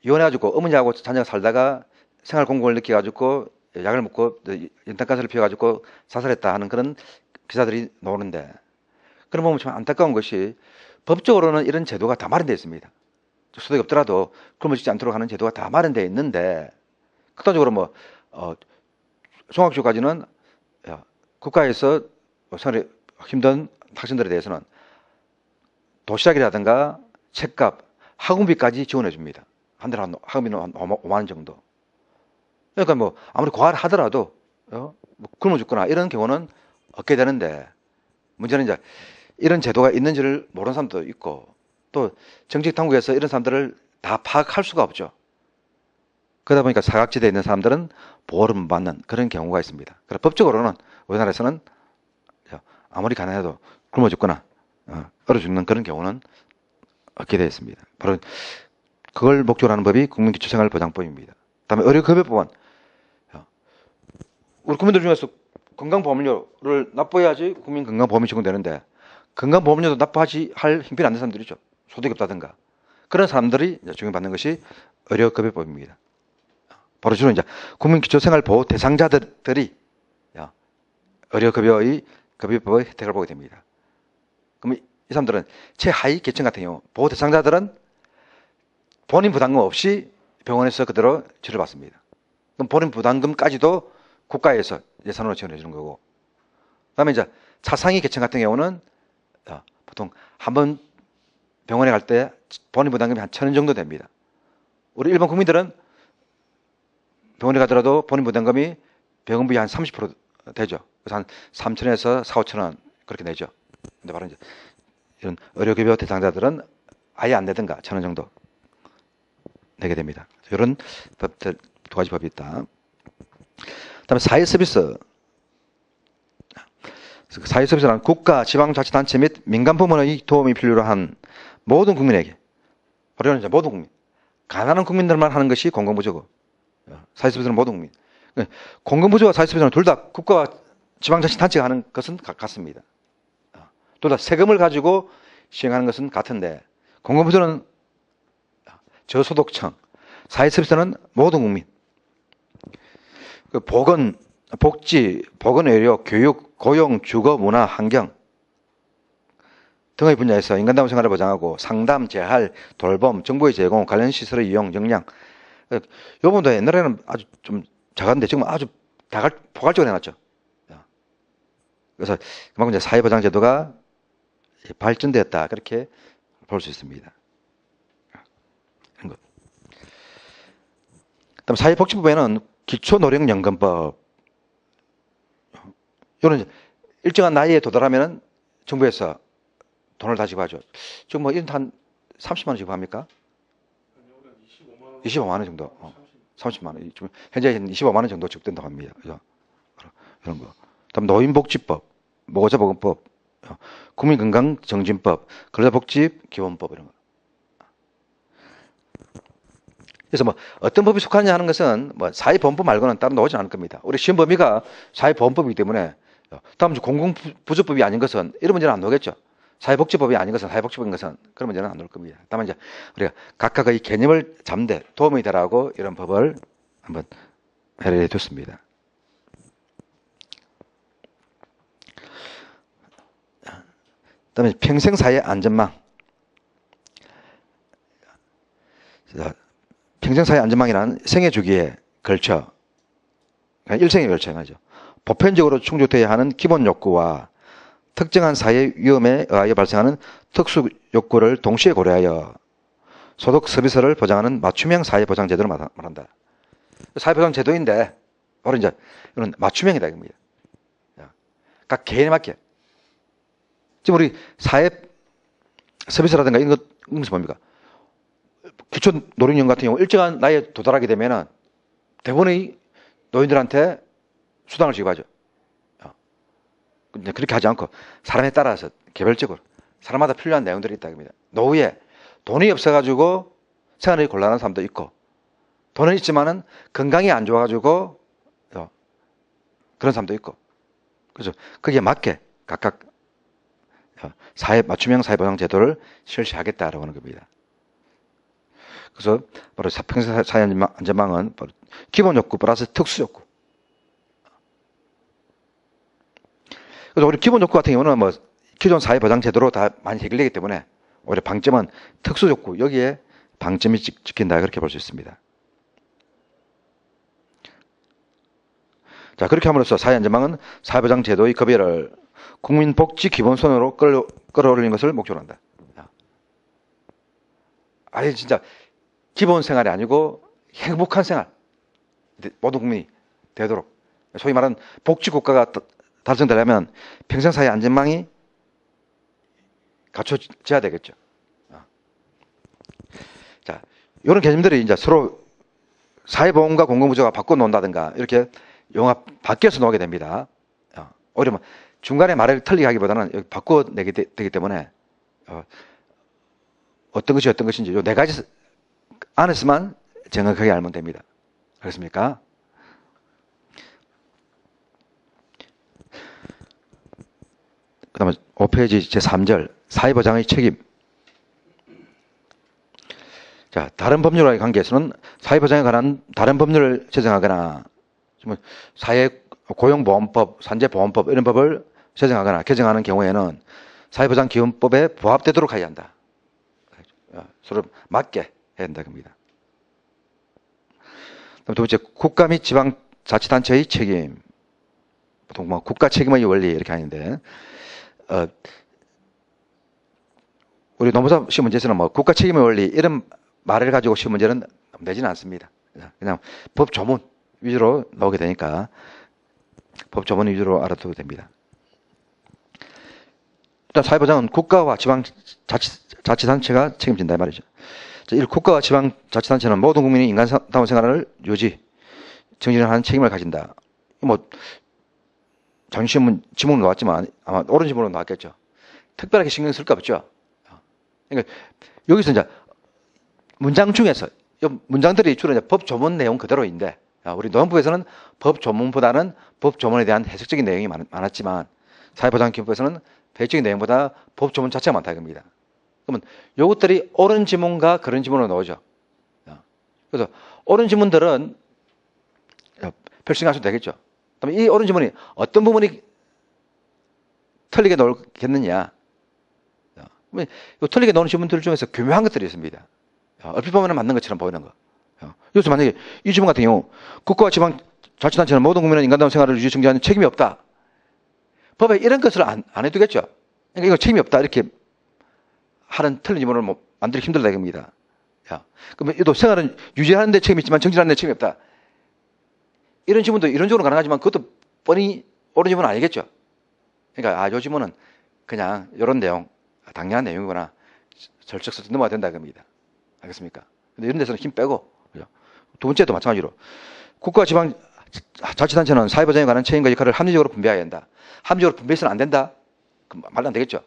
이혼해가지고 어머니하고 자녀가 살다가 생활 공고를 느껴가지고 약을 먹고 연탄가스를 피워가지고 자살했다 하는 그런 기사들이 나오는데, 그런 보면 참 안타까운 것이 법적으로는 이런 제도가 다 마련되어 있습니다. 소득이 없더라도 그런 짓지 않도록 하는 제도가 다 마련되어 있는데, 극단적으로 뭐 종합교육까지는 국가에서 생활이 힘든 학생들에 대해서는 도시락이라든가 책값, 학원비까지 지원해 줍니다. 한 달에 학원비는 한 5만 원 정도. 그러니까 뭐 아무리 과를 하더라도 뭐 굶어 죽거나 이런 경우는 없게 되는데, 문제는 이제 이런 제도가 있는지를 모르는 사람도 있고, 또 정직 당국에서 이런 사람들을 다 파악할 수가 없죠. 그러다 보니까 사각지대에 있는 사람들은 보호를 못 받는 그런 경우가 있습니다. 그래서 법적으로는 우리나라에서는 아무리 가난해도 굶어 죽거나 얼어 죽는 그런 경우는 없게 되어 있습니다. 바로 그걸 목적으로 하는 법이 국민기초생활보장법입니다. 다음에 의료급여법은 우리 국민들 중에서 건강보험료를 납부해야지 국민건강보험이 적용되는데, 건강보험료도 납부하지 할 형편이 안 된 사람들이죠. 소득이 없다든가 그런 사람들이 적용받는 것이 의료급여법입니다. 바로 주로 이제 국민기초생활보호 대상자들이 의료급여의 급여법의 혜택을 보게 됩니다. 그럼 이 사람들은 최하위 계층 같은 경우, 보호 대상자들은 본인 부담금 없이 병원에서 그대로 치료를 받습니다. 그럼 본인 부담금까지도 국가에서 예산으로 지원해 주는 거고, 그다음에 이제 차상위 계층 같은 경우는 보통 한 번 병원에 갈 때 본인 부담금이 한 1,000원 정도 됩니다. 우리 일반 국민들은 병원에 가더라도 본인 부담금이 병원비 한 30% 되죠. 그래서 한 3,000원에서 4,000~5,000원 그렇게 내죠. 근데 바로 이제 이런 의료급여 대상자들은 아예 안 내든가 1,000원 정도 내게 됩니다. 이런 법들 두 가지 법이 있다. 그다음에 사회 서비스. 사회 서비스는 국가, 지방자치단체 및 민간 부문의 도움이 필요로 한 모든 국민에게, 우리는 이제 모든 국민, 가난한 국민들만 하는 것이 공공부조고, 사회 서비스는 모든 국민. 공공부조와 사회 서비스는 둘 다 국가와 지방자치단체가 하는 것은 같습니다. 둘 다 세금을 가지고 시행하는 것은 같은데, 공공부조는 저소득층, 사회 서비스는 모든 국민. 보건, 복지, 보건의료, 교육, 고용, 주거, 문화, 환경 등의 분야에서 인간다운 생활을 보장하고 상담, 재할, 돌봄, 정보의 제공, 관련 시설의 이용, 역량. 이 부분도 옛날에는 아주 좀 작았는데 지금 아주 포괄적으로 해놨죠. 그래서 그만큼 이제 사회보장제도가 발전되었다, 그렇게 볼 수 있습니다. 그다음 사회복지부에는 기초노령연금법, 이런 일정한 나이에 도달하면 정부에서 돈을 다 지급하죠. 지금 뭐 이런 한 30만 원 지급합니까? 25만 원 정도. 30만 원. 지금 현재 25만 원 정도 지급된다고 합니다. 이런 거. 그다음 노인복지법, 모자보건법, 국민건강정진법, 근로자복지기본법 이런 거. 그래서 뭐 어떤 법이 속하느냐 하는 것은 뭐 사회보험법 말고는 따로 나오지 않을 겁니다. 우리 시험 범위가 사회보험법이기 때문에 다음 주 공공부조법이 아닌 것은 이런 문제는 안 나오겠죠. 사회복지법이 아닌 것은 사회복지법인 것은 그런 문제는 안 나올 겁니다. 다만 이제 우리가 각각의 개념을 잡는데 도움이 되라고 이런 법을 한번 해례해 뒀습니다. 그다음에 평생사회 안전망. 평생사회 안전망이란 생애 주기에 걸쳐, 일생에 걸쳐 말이죠. 보편적으로 충족되어야 하는 기본 욕구와 특정한 사회 위험에 의하여 발생하는 특수 욕구를 동시에 고려하여 소득 서비스를 보장하는 맞춤형 사회보장제도를 말한다. 사회보장제도인데 바로 이제 이런 맞춤형이다 이겁니다. 각 개인에 맞게. 지금 우리 사회 서비스라든가 이런 것이 뭡니까? 기초 노령연 같은 경우 일정한 나이에 도달하게 되면은 대부분의 노인들한테 수당을 지급하죠. 근데 그렇게 하지 않고 사람에 따라서 개별적으로 사람마다 필요한 내용들이 있다 겁니다. 노후에 돈이 없어가지고 생활이 곤란한 사람도 있고, 돈은 있지만은 건강이 안 좋아가지고 그런 사람도 있고, 그래서 거기에 맞게 각각 맞춤형 사회보장제도를 실시하겠다라고 하는 겁니다. 그래서 바로 평생 사회 안전망은 바로 기본 욕구 플러스 특수 욕구. 그래서 우리 기본 욕구 같은 경우는 뭐 기존 사회보장제도로 다 많이 해결되기 때문에 오히려 방점은 특수 욕구, 여기에 방점이 찍힌다, 그렇게 볼 수 있습니다. 자, 그렇게 함으로써 사회안전망은 사회보장제도의 급여를 국민복지 기본선으로 끌어올리는 것을 목표로 한다. 아니 진짜 기본 생활이 아니고 행복한 생활, 모든 국민이 되도록, 소위 말하는 복지국가가 달성되려면 평생사회 안전망이 갖춰져야 되겠죠. 자, 이런 개념들이 이제 서로 사회보험과 공공부조가 바꿔 놓는다든가 이렇게 용합 바뀌어서 나오게 됩니다. 오히려 뭐 중간에 말을 틀리게 하기보다는 여기 바꿔내게 되기 때문에 어떤 것이 어떤 것인지 요 네 가지 안에서만 정확하게 알면 됩니다. 그렇습니까? 그 다음에 5페이지 제3절 사회보장의 책임. 자, 다른 법률과의 관계에서는 사회보장에 관한 다른 법률을 제정하거나 사회고용보험법, 산재보험법 이런 법을 제정하거나 개정하는 경우에는 사회보장기본법에 부합되도록 해야 한다. 서로 맞게 해야 된다 겁니다. 두 번째, 국가 및 지방자치단체의 책임. 보통 뭐 국가 책임의 원리 이렇게 하는데, 우리 노무사 시험 문제에서는 뭐 국가 책임의 원리 이런 말을 가지고 시험 문제는 내지는 않습니다. 그냥 법 조문 위주로 나오게 되니까 법 조문 위주로 알아두면 됩니다. 일단 사회보장은 국가와 지방자치단체가 책임진다 이 말이죠. 국가와 지방자치단체는 모든 국민이 인간다운 생활을 유지, 정진하는 책임을 가진다. 뭐 장시험 지문으로 나왔지만 아마 옳은 지문으로 나왔겠죠. 특별하게 신경 쓸 거 없죠. 그러니까 여기서 이제 문장 중에서 문장들이 주로 이제 법 조문 내용 그대로인데 우리 노동부에서는 법 조문보다는 법 조문에 대한 해석적인 내용이 많았지만 사회보장기본법에서는 해석적인 내용보다 법 조문 자체가 많다 이겁니다. 그러면 이것들이 옳은 지문과 그런 지문으로 나오죠. 그래서 옳은 지문들은 별 신경 안 써도 되겠죠. 그러면 이 옳은 지문이 어떤 부분이 틀리게 나오겠느냐. 틀리게 나오는 지문들 중에서 교묘한 것들이 있습니다. 얼핏 보면 맞는 것처럼 보이는 거. 여기서 만약에 이 지문 같은 경우 국가와 지방자치단체는 모든 국민의 인간다운 생활을 유지 정지하는 책임이 없다. 법에 이런 것을 안 해두겠죠. 그러니까 이거 책임이 없다 이렇게 하는 틀린 지문을 뭐 만들기 힘들다 이겁니다. 그러면 이도 생활은 유지하는 데 책임이 있지만 정지하는 데 책임이 없다. 이런 지문도 이론적으로 가능하지만 그것도 뻔히 옳은 지문은 아니겠죠. 그러니까 요 지문은 그냥 이런 내용 당연한 내용이구나 절적스럽게 넘어야 된다 겁니다. 알겠습니까? 근데 이런 데서는 힘 빼고 그죠? 두 번째도 마찬가지로 국가 지방 자치단체는 사회보장에 관한 책임과 역할을 합리적으로 분배해야 된다. 합리적으로 분배해서는 안 된다? 그럼 말도 안 되겠죠.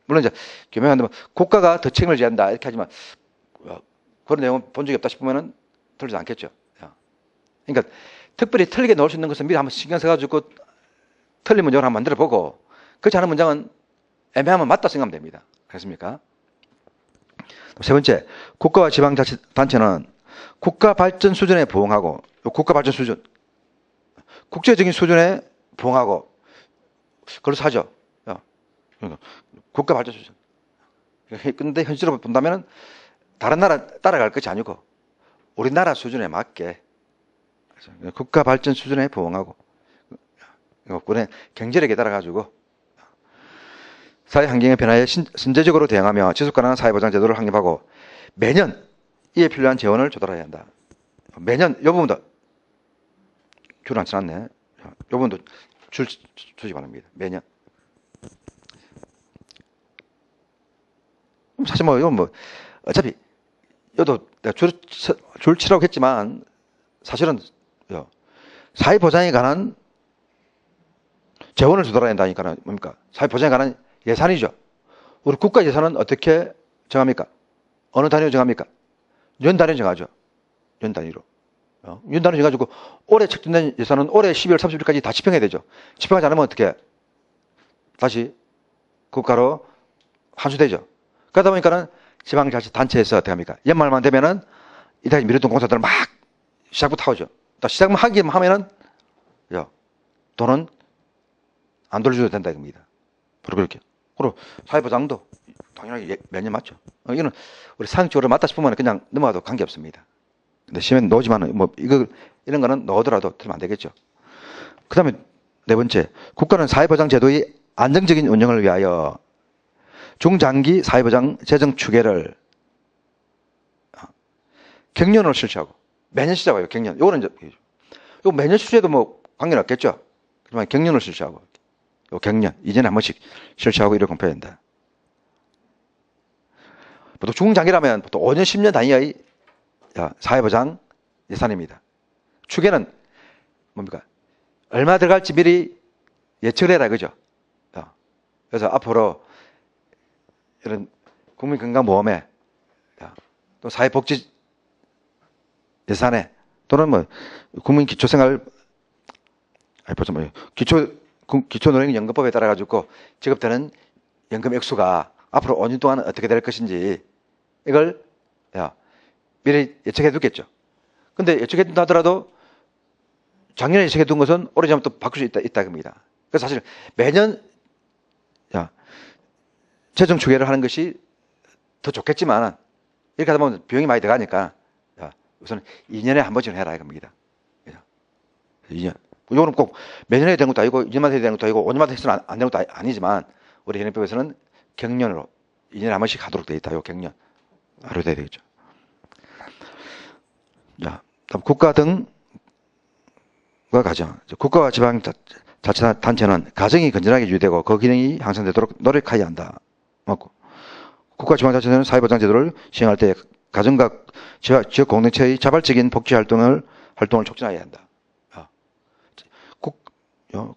물론 이제 교명한데 국가가 더 책임을 져야 한다 이렇게 하지만 그런 내용은 본 적이 없다 싶으면은 틀리지 않겠죠. 그러니까 특별히 틀리게 넣을 수 있는 것은 미리 한번 신경 써가지고 틀린 문장을 한번 만들어 보고 그렇지 않은 문장은 애매하면 맞다 생각하면 됩니다. 그렇습니까? 세 번째, 국가와 지방자치단체는 국가 발전 수준에 부응하고 국가 발전 수준, 국제적인 수준에 부응하고 그래서 하죠. 국가 발전 수준. 근데 현실로 본다면 다른 나라 따라갈 것이 아니고 우리나라 수준에 맞게 국가 발전 수준에 부응하고 국내 경제력에 따라가지고 사회 환경의 변화에 선제적으로 대응하며 지속가능한 사회보장 제도를 확립하고 매년 이에 필요한 재원을 조달해야 한다. 매년 이 부분도 줄 안 써놨네. 이 부분도 주시 바랍니다. 매년. 사실 뭐 이건 뭐 어차피 이것도 내가 줄 치라고 했지만 사실은 사회보장에 관한 재원을 조달해야 한다니까 뭡니까? 사회보장에 관한 예산이죠. 우리 국가 예산은 어떻게 정합니까? 어느 단위로 정합니까? 연 단위로 정하죠. 연 단위로. 연 단위로 정해가지고 올해 책정된 예산은 올해 12월 30일까지 다 집행해야 되죠. 집행하지 않으면 어떻게 다시 국가로 환수되죠. 그러다 보니까는 지방자치단체에서 어떻게 합니까? 연말만 되면은 이다시 미래동 공사들은 막 시작부터 하죠. 시작만 하기만 하면은 돈은 안 돌려줘도 된다 이겁니다. 바로 그렇게. 그리고 사회보장도 당연하게 매년 맞죠. 이거는 우리 상식적으로 맞다 싶으면 그냥 넘어가도 관계없습니다. 근데 시험에 넣지만은 뭐 이런 거는 넣어더라도 틀리면 안 되겠죠. 그 다음에 네 번째, 국가는 사회보장 제도의 안정적인 운영을 위하여 중장기 사회보장 재정 추계를 경년으로 실시하고 매년 시작해요. 경년. 이거는 이제 이거 매년 실시해도 뭐 관계는 없겠죠. 그렇지만 경년으로 실시하고 요 경년 이전에 한 번씩 실시하고 이렇게 공표해야 된다. 보통 중장기라면 보통 5년, 10년 단위의 사회보장 예산입니다. 추계는 뭡니까? 얼마 들어갈지 미리 예측을 해라 그죠? 그래서 앞으로 이런 국민건강보험에 또 사회복지 예산에 또는 뭐 국민기초생활 기초노령연금법에 따라 가지고 지급되는 연금 액수가 앞으로 5년 동안 어떻게 될 것인지 이걸 미리 예측해 두겠죠. 근데 예측해 둔다 하더라도 작년에 예측해 둔 것은 오래전에 또 바꿀 수 있다 겁니다. 그래서 사실 매년 재정 추계를 하는 것이 더 좋겠지만 이렇게 하다 보면 비용이 많이 들어가니까 우선 2년에 한 번쯤 해라 이겁니다. 2년. 이거는 꼭 매년에 되는 것도 아니고 2년마다 해야 되는 것도 아니고 5년마다 해서는 안 되는 것도 아니지만 우리 현행법에서는 경년으로 2년에 한 번씩 하도록 되어 있다. 요 경년. 하루 돼야 되겠죠. 자, 다음 국가 등과 가정. 국가와 지방자치단체는 가정이 건전하게 유지되고 그 기능이 향상되도록 노력해야 한다. 맞고. 국가 지방자치단체는 사회보장 제도를 시행할 때 가정과 지역 공동체의 자발적인 복지 활동을 활동을 촉진해야 한다.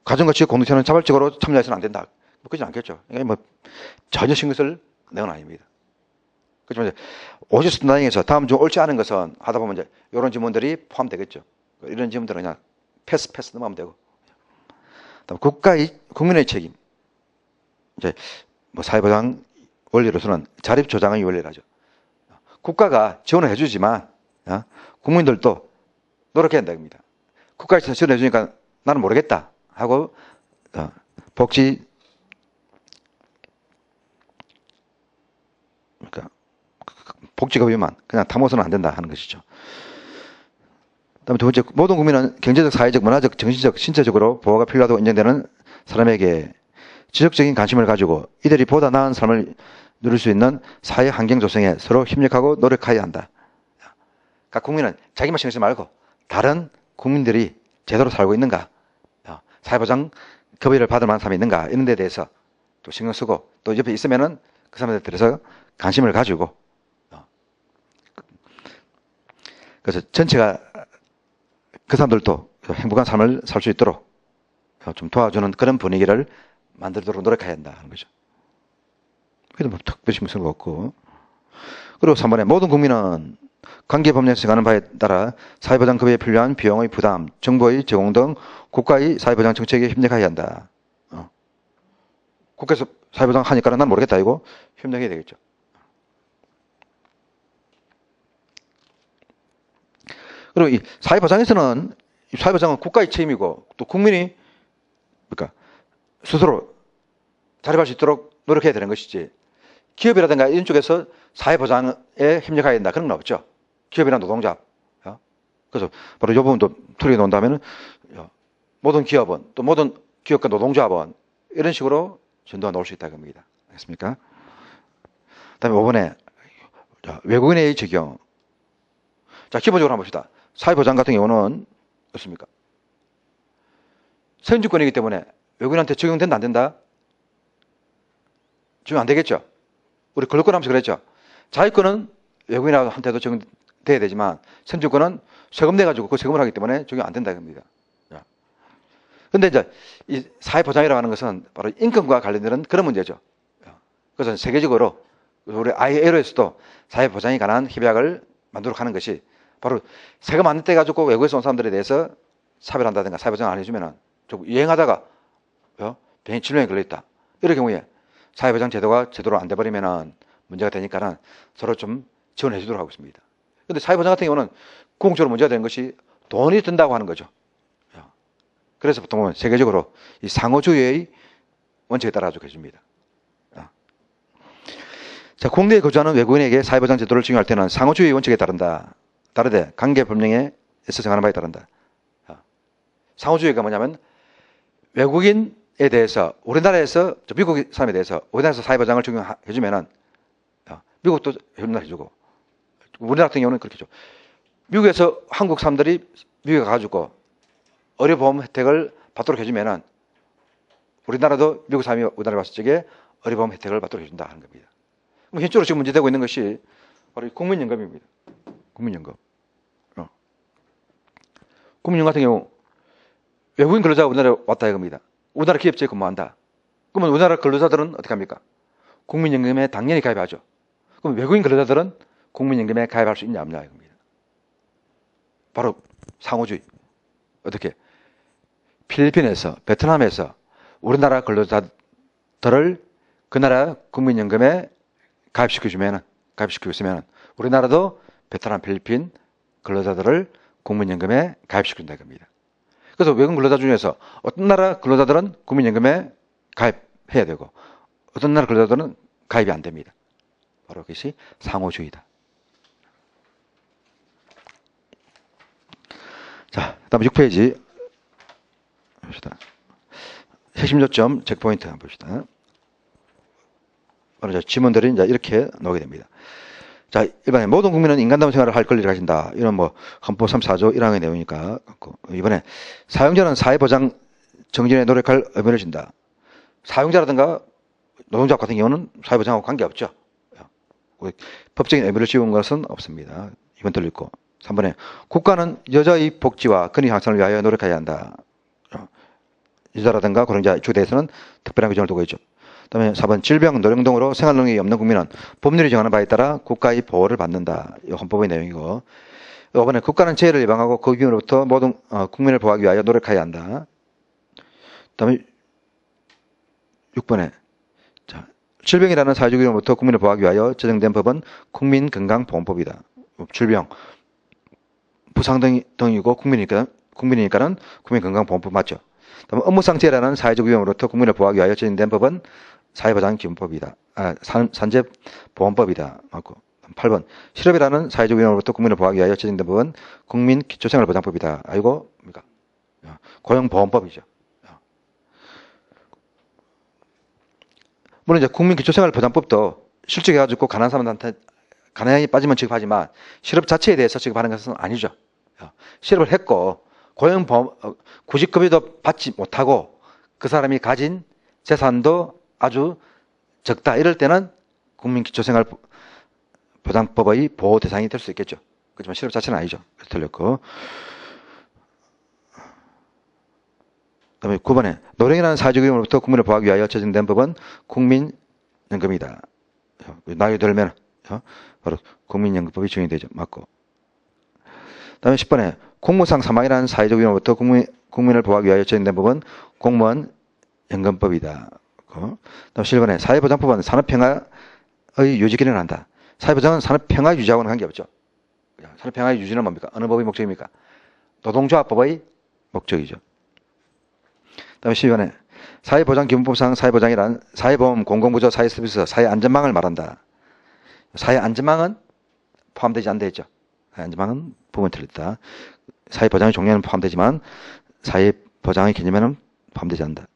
가정과 지역 공동체는 자발적으로 참여해서는 안 된다. 뭐 그러지 않겠죠. 이게 뭐 전혀 신경 쓸 내용은 아닙니다. 그렇지만 이제 오시스 단행에서 다음 중 옳지 않은 것은 하다 보면 이제 이런 질문들이 포함되겠죠. 이런 질문들은 그냥 패스 넘어가면 되고. 다음 국민의 책임. 이제 뭐 사회보장 원리로서는 자립 조장의 원리라죠. 국가가 지원을 해주지만 국민들도 노력해야 된다입니다. 국가에서 지원해 주니까 나는 모르겠다 하고 복지 그러니까 복지가 위만 그냥 탐호서는 안 된다 하는 것이죠. 그다음에 두 번째, 모든 국민은 경제적, 사회적, 문화적, 정신적, 신체적으로 보호가 필요하다고 인정되는 사람에게 지속적인 관심을 가지고 이들이 보다 나은 삶을 누릴 수 있는 사회 환경 조성에 서로 협력하고 노력해야 한다. 각 국민은 자기만 신경 쓰지 말고 다른 국민들이 제대로 살고 있는가, 사회보장 급여를 받을 만한 사람이 있는가 이런 데 대해서 또 신경 쓰고 또 옆에 있으면은 그 사람들에 대해서 관심을 가지고 그래서 전체가 그 사람들도 행복한 삶을 살 수 있도록 좀 도와주는 그런 분위기를 만들도록 노력해야 한다 하는 거죠. 그래도 뭐 특별히 신경 쓸 거 없고. 그리고 3번에 모든 국민은 관계법령에서 정하는 바에 따라 사회보장급여에 필요한 비용의 부담, 정보의 제공 등 국가의 사회보장 정책에 협력해야 한다. 국가에서 사회보장 하니까 난 모르겠다 이거 협력해야 되겠죠. 그리고 이 사회보장에서는 사회보장은 국가의 책임이고 또 국민이 그러니까 스스로 자립할 수 있도록 노력해야 되는 것이지 기업이라든가 이런 쪽에서 사회보장에 협력해야 된다 그런 건 없죠. 기업이나 노동자. 그래서 바로 이 부분도 틀리게 놓는다면 모든 기업은 또 모든 기업과 노동조합은 이런 식으로 전도가 나올 수 있다는 겁니다. 알겠습니까? 다음에 5번에 외국인의 적용. 자, 기본적으로 한번 봅시다. 사회보장 같은 경우는 어떻습니까? 선진권이기 때문에 외국인한테 적용된다 안 된다? 적용 안 되겠죠. 우리 근로권 하면서 그랬죠. 자유권은 외국인한테도 적용돼야 되지만 선진권은 세금 내가지고 그 세금을 하기 때문에 적용 안 된다 이겁니다. 근데 이제 이 사회보장이라고 하는 것은 바로 인권과 관련되는 그런 문제죠. 그래서 세계적으로 우리 ILO에서도 사회보장에 관한 협약을 만들도록 하는 것이 바로 세금 안 떼 가지고 외국에서 온 사람들에 대해서 차별한다든가 사회보장 안 해주면은 좀 유행하다가 병이 질병에 걸려있다. 이럴 경우에 사회보장 제도가 제대로 안 돼버리면은 문제가 되니까는 서로 좀 지원해 주도록 하고 있습니다. 근데 사회보장 같은 경우는 궁극적으로 문제가 되는 것이 돈이 든다고 하는 거죠. 그래서 보통은 세계적으로 이 상호주의의 원칙에 따라 가지고 해줍니다. 자, 국내에 거주하는 외국인에게 사회보장 제도를 적용할 때는 상호주의 원칙에 다르되 관계법령에 있어 정하는 바에 따른다. 상호주의가 뭐냐면 외국인에 대해서 우리나라에서 미국 사람에 대해서 우리나라에서 사회보장을 적용해주면은 미국도 해주고 우리나라 같은 경우는 그렇겠죠. 미국에서 한국 사람들이 미국에 가가지고 의료보험 혜택을 받도록 해주면은 우리나라도 미국 사람이 우리나라에 왔을 적에 의료보험 혜택을 받도록 해준다 하는 겁니다. 그럼 현실적으로 지금 문제되고 있는 것이 바로 국민연금입니다. 국민연금. 국민연금 같은 경우 외국인 근로자가 우리나라에 왔다 이겁니다. 우리나라 기업체에 근무한다. 그러면 우리나라 근로자들은 어떻게 합니까? 국민연금에 당연히 가입하죠. 그럼 외국인 근로자들은 국민연금에 가입할 수 있냐 없냐 이겁니다. 바로 상호주의. 어떻게? 필리핀에서, 베트남에서 우리나라 근로자들을 그 나라 국민연금에 가입시켜주면 우리나라도 베트남, 필리핀 근로자들을 국민연금에 가입시킨다 이겁니다. 그래서 외국 근로자 중에서 어떤 나라 근로자들은 국민연금에 가입해야 되고 어떤 나라 근로자들은 가입이 안 됩니다. 바로 그것이 상호주의다. 자, 다음 6페이지 봅시다. 핵심 요점 체크포인트 한번 봅시다. 오늘 지문들이 이제 이렇게 나오게 됩니다. 자, 일반에 모든 국민은 인간다운 생활을 할 권리를 가진다. 이런 뭐 헌법 34조 1항의 내용이니까 이번에 사용자는 사회보장 정진에 노력할 의무를 진다. 사용자라든가 노동자 같은 경우는 사회보장하고 관계없죠. 법적인 의무를 지운 것은 없습니다. 이번 들리고 3번에 국가는 여자의 복지와 권익 향상을 위하여 노력해야 한다. 여자라든가 고령자 주에 대해서는 특별한 규정을 두고 있죠. 그다음에 4번 질병, 노령 등으로 생활 능력이 없는 국민은 법률이 정하는 바에 따라 국가의 보호를 받는다. 이 헌법의 내용이고 5번에 국가는 재해를 예방하고 그 위험으로부터 모든 국민을 보호하기 위하여 노력해야 한다. 그다음에 6번에 질병이라는 사회적 위험으로부터 국민을 보호하기 위하여 제정된 법은 국민건강보험법이다. 질병, 부상 등이고 국민이니까는 국민건강보험법 맞죠. 그다음에 업무상 재해라는 사회적 위험으로부터 국민을 보호하기 위하여 제정된 법은 사회보장기본법이다. 산재보험법이다. 맞고. 8번 실업이라는 사회적 위험으로부터 국민을 보호하기 위하여 제정된 법은 국민기초생활보장법이다. 이거 뭡니까? 고용보험법이죠. 물론 이제 국민기초생활보장법도 실적해가지고 가난한 사람들한테 가난하게 빠지면 지급하지만 실업 자체에 대해서 지급하는 것은 아니죠. 실업을 했고 고용보험 구직급여도 받지 못하고 그 사람이 가진 재산도 아주 적다 이럴 때는 국민기초생활보장법의 보호 대상이 될 수 있겠죠. 그렇지만 실업 자체는 아니죠. 그래서 틀렸고. 그다음에 9번에 노령이라는 사회적 위험으로부터 국민을 보호하기 위하여 제정된 법은 국민연금이다. 나이 들면 바로 국민연금법이 적용이 되죠. 맞고. 그다음에 10번에 공무상 사망이라는 사회적 위험으로부터 국민을 보호하기 위하여 제정된 법은 공무원 연금법이다. 다음 11번에 사회보장법은 산업평화의 유지 기능을 한다. 사회보장은 산업평화 유지하고는 관계없죠. 산업평화의 유지는 뭡니까? 어느 법의 목적입니까? 노동조합법의 목적이죠. 다음에 12번에 사회보장기본법상 사회보장이란 사회보험, 공공부조, 사회서비스, 사회안전망을 말한다. 사회안전망은 포함되지 않다 했죠. 사회안전망은 부분 틀렸다. 사회보장의 종류에는 포함되지만 사회보장의 개념에는 포함되지 않는다.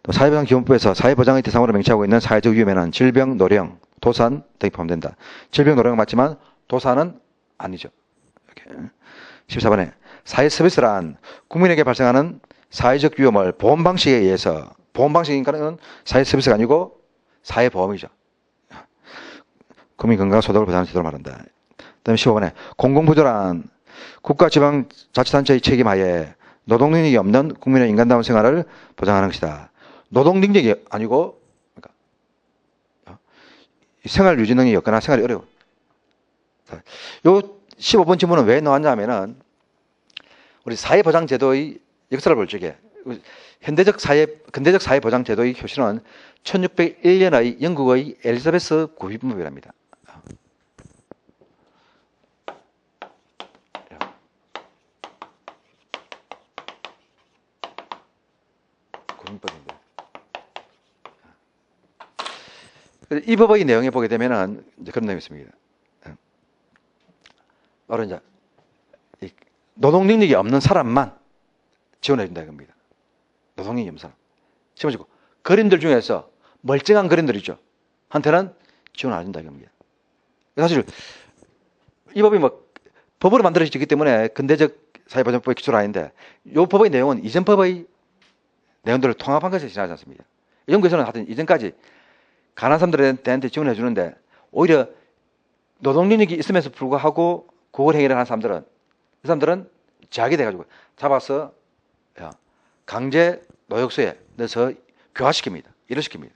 또 사회보장기본법에서 사회보장의 대상으로 명시하고 있는 사회적 위험에는 질병, 노령, 도산 등이 포함된다. 질병, 노령은 맞지만 도산은 아니죠. 이렇게. 14번에 사회서비스란 국민에게 발생하는 사회적 위험을 보험방식에 의해서 보험방식이니까는 사회서비스가 아니고 사회보험이죠. 국민건강소득을 보장하는 제도를 말한다. 그다음에 15번에 공공부조란 국가지방자치단체의 책임하에 노동능력이 없는 국민의 인간다운 생활을 보장하는 것이다. 노동능력이 아니고 그러니까 생활 유지 능력이 없거나 생활이 어려워. 요 15번 질문은 왜 나왔냐면은 우리 사회보장제도의 역사를 볼 적에 근대적 사회보장제도의 효시는 1601년의 영국의 엘리자베스 구비법이랍니다. 구비법인데. 이 법의 내용에 보게 되면은 이제 그런 내용이 있습니다. 바로 이제 노동 능력이 없는 사람만 지원해 준다 이겁니다. 노동 능력이 없는 사람. 지원해주고 그림들 중에서 멀쩡한 그림들 있죠. 한테는 지원 안 준다 이겁니다. 사실 이 법이 뭐 법으로 만들어지기 때문에 근대적 사회보장법의 기초는 아닌데 이 법의 내용은 이전 법의 내용들을 통합한 것에 지나지 않습니다. 영국에서는 하여튼 이전까지 가난한 사람들한테 지원해 주는데 오히려 노동 능력이 있음에도 불구하고 고걸 행위를 하는 사람들은 그 사람들은 제약이 돼가지고 잡아서 강제 노역소에 넣어서 교화시킵니다. 일을 시킵니다.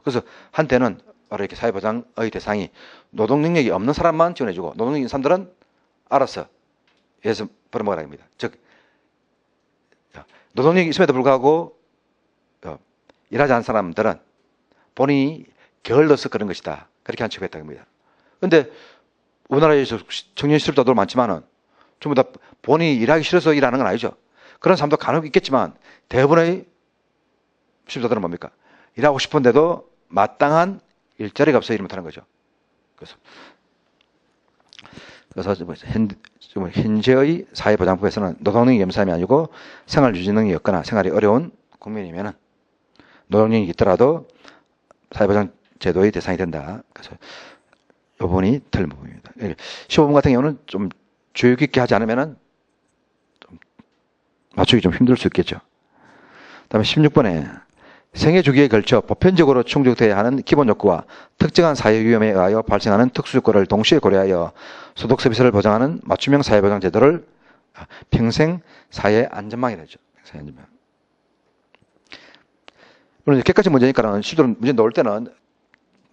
그래서 한때는 바로 이렇게 사회보장의 대상이 노동 능력이 없는 사람만 지원해주고 노동 능력이 있는 사람들은 알아서 예서 벌어먹으라 합니다. 즉 노동 능력이 있음에도 불구하고 일하지 않은 사람들은 본인이 게을러서 그런 것이다. 그렇게 한척했다는 겁니다. 그런데 우리나라에서 청년 실업자도 많지만은 전부 다 본인이 일하기 싫어서 일하는 건 아니죠. 그런 사람도 간혹 있겠지만 대부분의 실업자들은 뭡니까? 일하고 싶은데도 마땅한 일자리가 없어서 일 못하는 거죠. 그래서 현재의 사회보장법에서는 노동능력이 없는 사람이 아니고 생활유지능력이 없거나 생활이 어려운 국민이면은 노동력이 있더라도 사회보장 제도의 대상이 된다. 그래서 이 부분이 틀린 부분입니다. 15번 같은 경우는 좀 주의 깊게 하지 않으면은 좀 맞추기 좀 힘들 수 있겠죠. 다음에 16번에 생애 주기에 걸쳐 보편적으로 충족되어야 하는 기본 욕구와 특정한 사회 위험에 의하여 발생하는 특수 요건을 동시에 고려하여 소득 서비스를 보장하는 맞춤형 사회보장 제도를 평생 사회 안전망이라죠. 사회 안전망. 물론 객관적 문제니까는 실제로 문제 나올 때는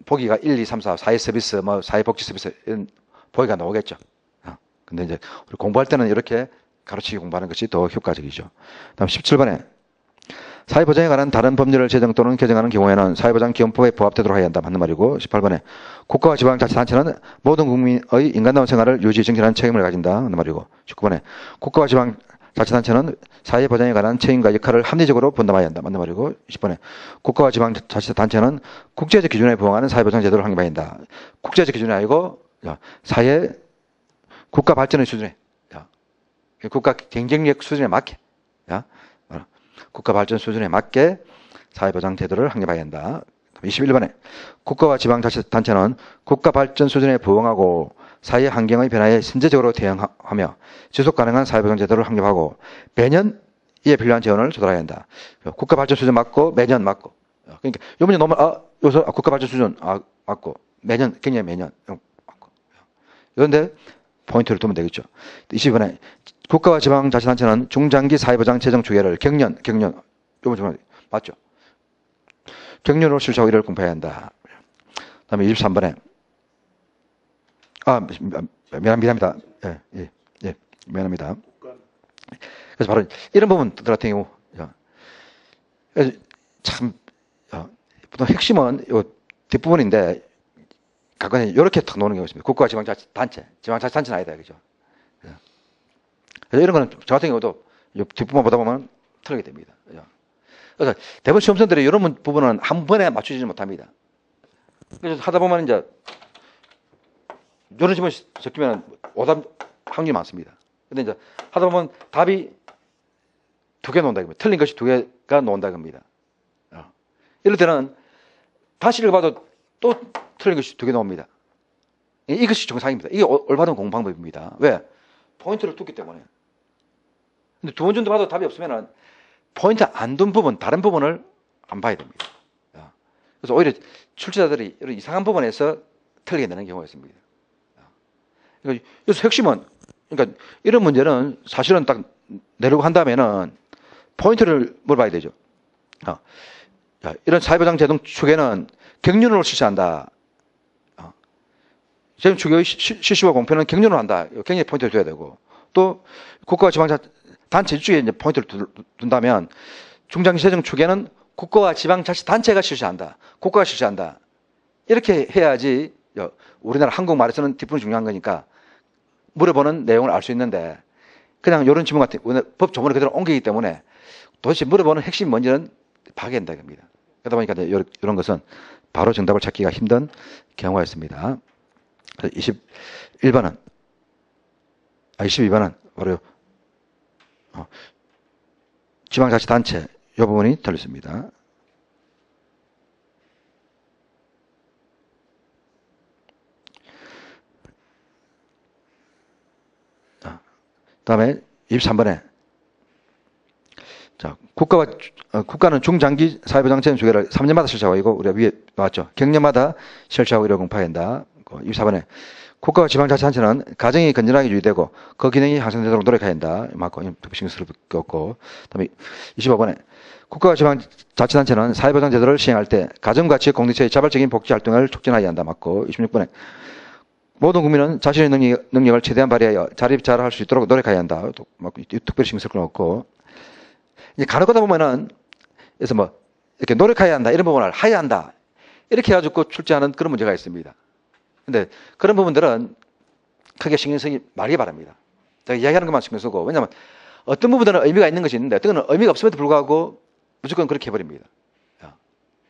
보기가 1, 2, 3, 4 사회 서비스, 뭐 사회복지 서비스 이런 보기가 나오겠죠. 근데 이제 우리 공부할 때는 이렇게 가로치기 공부하는 것이 더 효과적이죠. 다음 17번에 사회보장에 관한 다른 법률을 제정 또는 개정하는 경우에는 사회보장기본법에 부합되도록 해야 한다. 맞는 말이고 18번에 국가와 지방자치단체는 모든 국민의 인간다운 생활을 유지 정진하는 책임을 가진다. 맞는 말이고 19번에 국가와 지방자치단체는 사회보장에 관한 책임과 역할을 합리적으로 분담해야 한다. 맞는 말이고 20번에 국가와 지방자치단체는 국제적 기준에 부응하는 사회보장 제도를 확립해야 한다. 국제적 기준이 아니고 사회 국가 발전의 수준에 국가 경쟁력 수준에 맞게 국가 발전 수준에 맞게 사회보장 제도를 확립해야 한다. 21번에 국가와 지방자치단체는 국가 발전 수준에 부응하고 사회 환경의 변화에 선제적으로 대응하며 지속 가능한 사회보장 제도를 확립하고 매년 이에 필요한 재원을 조달해야 한다. 국가 발전 수준 맞고 매년 맞고. 그러니까 요 문제 놓으면 요소 국가 발전 수준 맞고 매년 굉장히 매년 맞고. 그런데 포인트를 두면 되겠죠. 20번에 국가와 지방자치단체는 중장기 사회보장 재정 추계를 경년, 요거 좀 맞죠? 경년으로 실시하고 이를 공표해야 한다. 그 다음에 23번에, 미안합니다. 예, 미안합니다. 그래서 바로 이런 부분 같은 경우, 참, 보통 핵심은 요 뒷부분인데, 가끔은 이렇게 탁 놓는 경우가 있습니다. 국가와 지방자치단체, 지방자치단체는 아니다, 그죠? 그래서 이런 거는 저 같은 경우도 뒷부분 보다 보면 틀리게 됩니다. 그래서 대부분 시험생들이 이런 부분은 한 번에 맞추지 못합니다. 그래서 하다 보면 이제 이런 질문이 섞이면 오답 확률이 많습니다. 근데 이제 하다 보면 답이 두 개 나온다. 틀린 것이 두 개가 나온다. 겁니다. 이럴 때는 다시 읽어봐도 또 틀린 것이 두 개 나옵니다. 이것이 정상입니다. 이게 올바른 공부 방법입니다. 왜? 포인트를 뒀기 때문에. 근데 두 번 정도 봐도 답이 없으면 포인트 안 둔 부분, 다른 부분을 안 봐야 됩니다. 그래서 오히려 출제자들이 이런 이상한 부분에서 틀리게 되는 경우가 있습니다. 그러니까 여기서 핵심은, 그러니까 이런 문제는 사실은 딱 내려고 한다면은 포인트를 물어봐야 되죠. 이런 사회보장 제도 추계는 경륜으로 실시한다. 재정 추계의 실시와 공표는 경륜으로 한다. 굉장히 포인트를 줘야 되고, 또 국가와 지방자치단체 이쪽에 이제 포인트를 둔다면 중장기 재정 추계는 국가와 지방자치단체가 실시한다. 국가가 실시한다. 이렇게 해야지 우리나라 한국말에서는 뒷부분이 중요한 거니까 물어보는 내용을 알 수 있는데 그냥 이런 질문 같은 법 조문을 그대로 옮기기 때문에 도대체 물어보는 핵심이 뭔지는 파괴된다 겁니다. 그러다 보니까 이런 것은 바로 정답을 찾기가 힘든 경우가 있습니다. 22번은 바로 지방자치단체 이 부분이 틀렸습니다. 다음에 23번에 국가는 중장기 사회보장 재정 추계를 3년마다 실시하고 이거 우리가 위에 나왔죠. 경년마다 실시하고 이를 공표해야 한다. 24번에 국가와 지방자치단체는 가정이 건전하게 유지되고 그 기능이 향상되도록 노력해야 한다. 맞고 신경스럽고. 그다음에 25번에 국가와 지방자치단체는 사회보장 제도를 시행할 때 가정과 지역 공동체의 자발적인 복지 활동을 촉진해야 한다. 맞고 26번에 모든 국민은 자신의 능력을 최대한 발휘하여 자립 잘 할 수 있도록 노력해야 한다. 특별히 신경 쓸 건 없고. 이제 간혹가다 보면은, 그래서 이렇게 노력해야 한다. 이런 부분을 해야 한다. 이렇게 해가지고 출제하는 그런 문제가 있습니다. 근데 그런 부분들은 크게 신경 쓰기 말기 바랍니다. 제가 이야기하는 것만 신경 쓰고. 왜냐하면 어떤 부분들은 의미가 있는 것이 있는데 어떤 건 의미가 없음에도 불구하고 무조건 그렇게 해버립니다.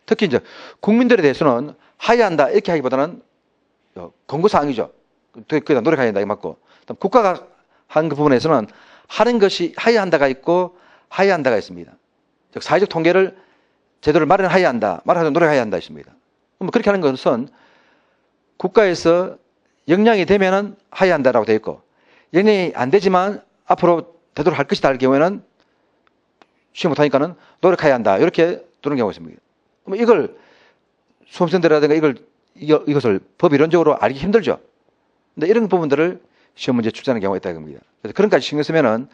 특히 이제 국민들에 대해서는 해야 한다. 이렇게 하기보다는 권고사항이죠. 그다 노력해야 한다. 이 맞고. 국가가 한 그 부분에서는 하는 것이 해야 한다가 있고 해야 한다가 있습니다. 즉 사회적 통계를 제도를 마련해야 한다. 마련하도록 노력해야 한다 있습니다. 그렇게 하는 것은 국가에서 역량이 되면은 해야 한다라고 되어 있고 역량이 안 되지만 앞으로 되도록 할 것이다 할 경우에는 쉬지 못하니까는 노력해야 한다. 이렇게 두는 경우가 있습니다. 그럼 이걸 수험생들이라든가 이것을 법 이론적으로 알기 힘들죠. 근데 이런 부분들을 시험 문제 출제하는 경우가 있다는 겁니다. 그래서 그런 까지 신경 쓰면은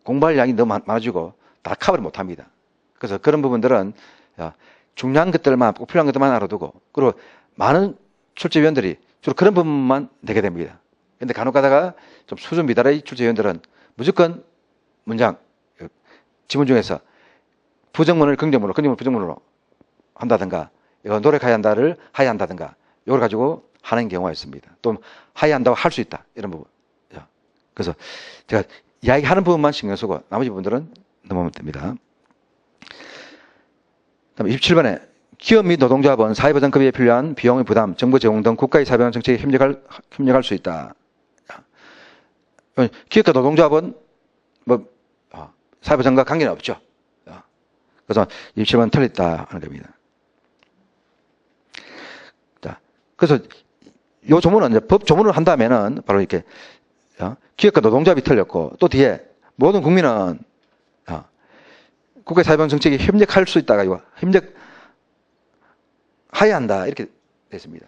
공부할 양이 너무 많아지고 다 커버를 못 합니다. 그래서 그런 부분들은 중요한 것들만, 꼭 필요한 것들만 알아두고, 그리고 많은 출제위원들이 주로 그런 부분만 내게 됩니다. 근데 간혹 가다가 좀 수준 미달의 출제위원들은 무조건 문장, 지문 중에서 부정문을 긍정문으로, 긍정문을 부정문으로 한다든가, 이거 노력해야 한다를 하야 한다든가, 이걸 가지고 하는 경우가 있습니다. 또 하야 한다고 할 수 있다. 이런 부분. 그래서 제가 이야기하는 부분만 신경 쓰고 나머지 부분들은 넘어가면 됩니다. 다음 27번에 기업 및 노동조합은 사회보장급여에 필요한 비용의 부담, 정부 제공 등 국가의 사회보장 정책에 협력할 수 있다. 기업과 노동조합은 사회보장과 관계는 없죠. 그래서 27번 틀렸다 하는 겁니다. 자, 그래서 이 조문은 이제 법 조문을 한다면은 바로 이렇게 기업과 노동조합이 틀렸고 또 뒤에 모든 국민은 국가의 사회보장 정책에 협력할 수 있다가 이거 협력해야 한다 이렇게 됐습니다.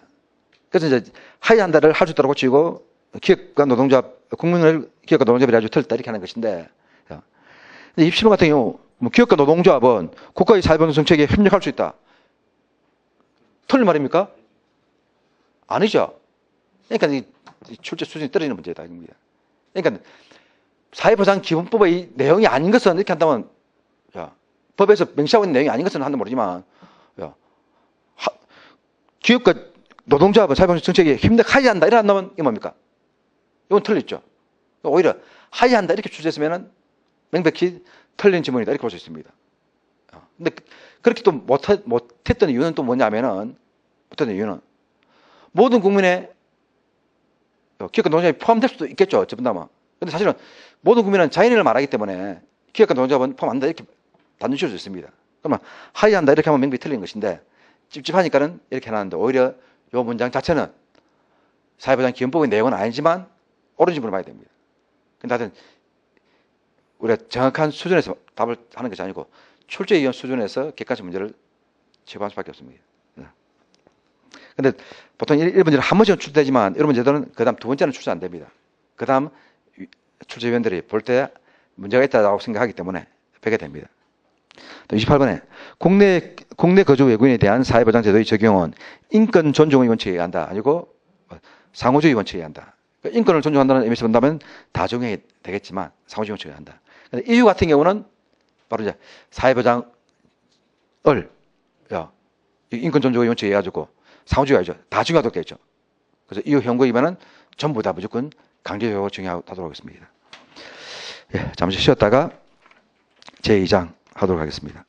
그래서 이제 해야 한다를 할 수 있다고 고치고 기업과 노동조합, 국민을 기업과 노동조합이 아주 틀렸다 이렇게 하는 것인데, 근데 27번 같은 경우 기업과 노동조합은 국가의 사회보장 정책에 협력할 수 있다. 틀린 말입니까? 아니죠. 그러니까 이 출제 수준이 떨어지는 문제다 입니다. 그러니까 사회보장 기본법의 내용이 아닌 것은 이렇게 한다면 법에서 명시하고 있는 내용이 아닌 것은 한다 모르지만 기업과 노동조합은 사회보장 정책에 협력하지 한다 이렇게 한다면 이게 뭡니까? 이건 틀렸죠. 오히려 하야 한다 이렇게 출제했으면 명백히 틀린 지문이다 이렇게 볼 수 있습니다. 근데 그렇게 또 못했던 이유는 또 뭐냐면은 못했던 이유는 모든 국민의 기업과 노동조합이 포함될 수도 있겠죠. 저분다만. 근데 사실은 모든 국민은 자연인을 말하기 때문에 기업과 노동조합은 포함 안 한다 이렇게 단순 씌울 수 있습니다. 그러면 하야 한다 이렇게 하면 명백히 틀린 것인데 찝찝하니까는 이렇게 해놨는데 오히려 이 문장 자체는 사회보장 기본법의 내용은 아니지만 옳은 지문을 봐야 됩니다. 근데 하여튼 우리가 정확한 수준에서 답을 하는 것이 아니고 출제위원 수준에서 객관식 문제를 제공할 수밖에 없습니다. 근데 보통 1번째는 한 번씩은 출제되지만 이런 문제들은 그 다음 두 번째는 출제 안 됩니다. 그 다음 출제위원들이 볼 때 문제가 있다고 생각하기 때문에 빼게 됩니다. 28번에 국내 거주 외국인에 대한 사회보장 제도의 적용은 인권 존중의 원칙에 의한다. 아니고 상호주의 원칙에 의한다. 인권을 존중한다는 의미에서 본다면 다 적용이 되겠지만 상호주의 원칙에 의한다. EU 같은 경우는 바로 이제 사회보장을 인권 존중의 원칙에 의해가지고 상호주의가 아니죠. 다 중요하도록 되어 있죠. 그래서 EU 형국이면은 전부 다 무조건 강제적으로 적용하도록 하겠습니다. 예, 잠시 쉬었다가 제2장 하도록 하겠습니다.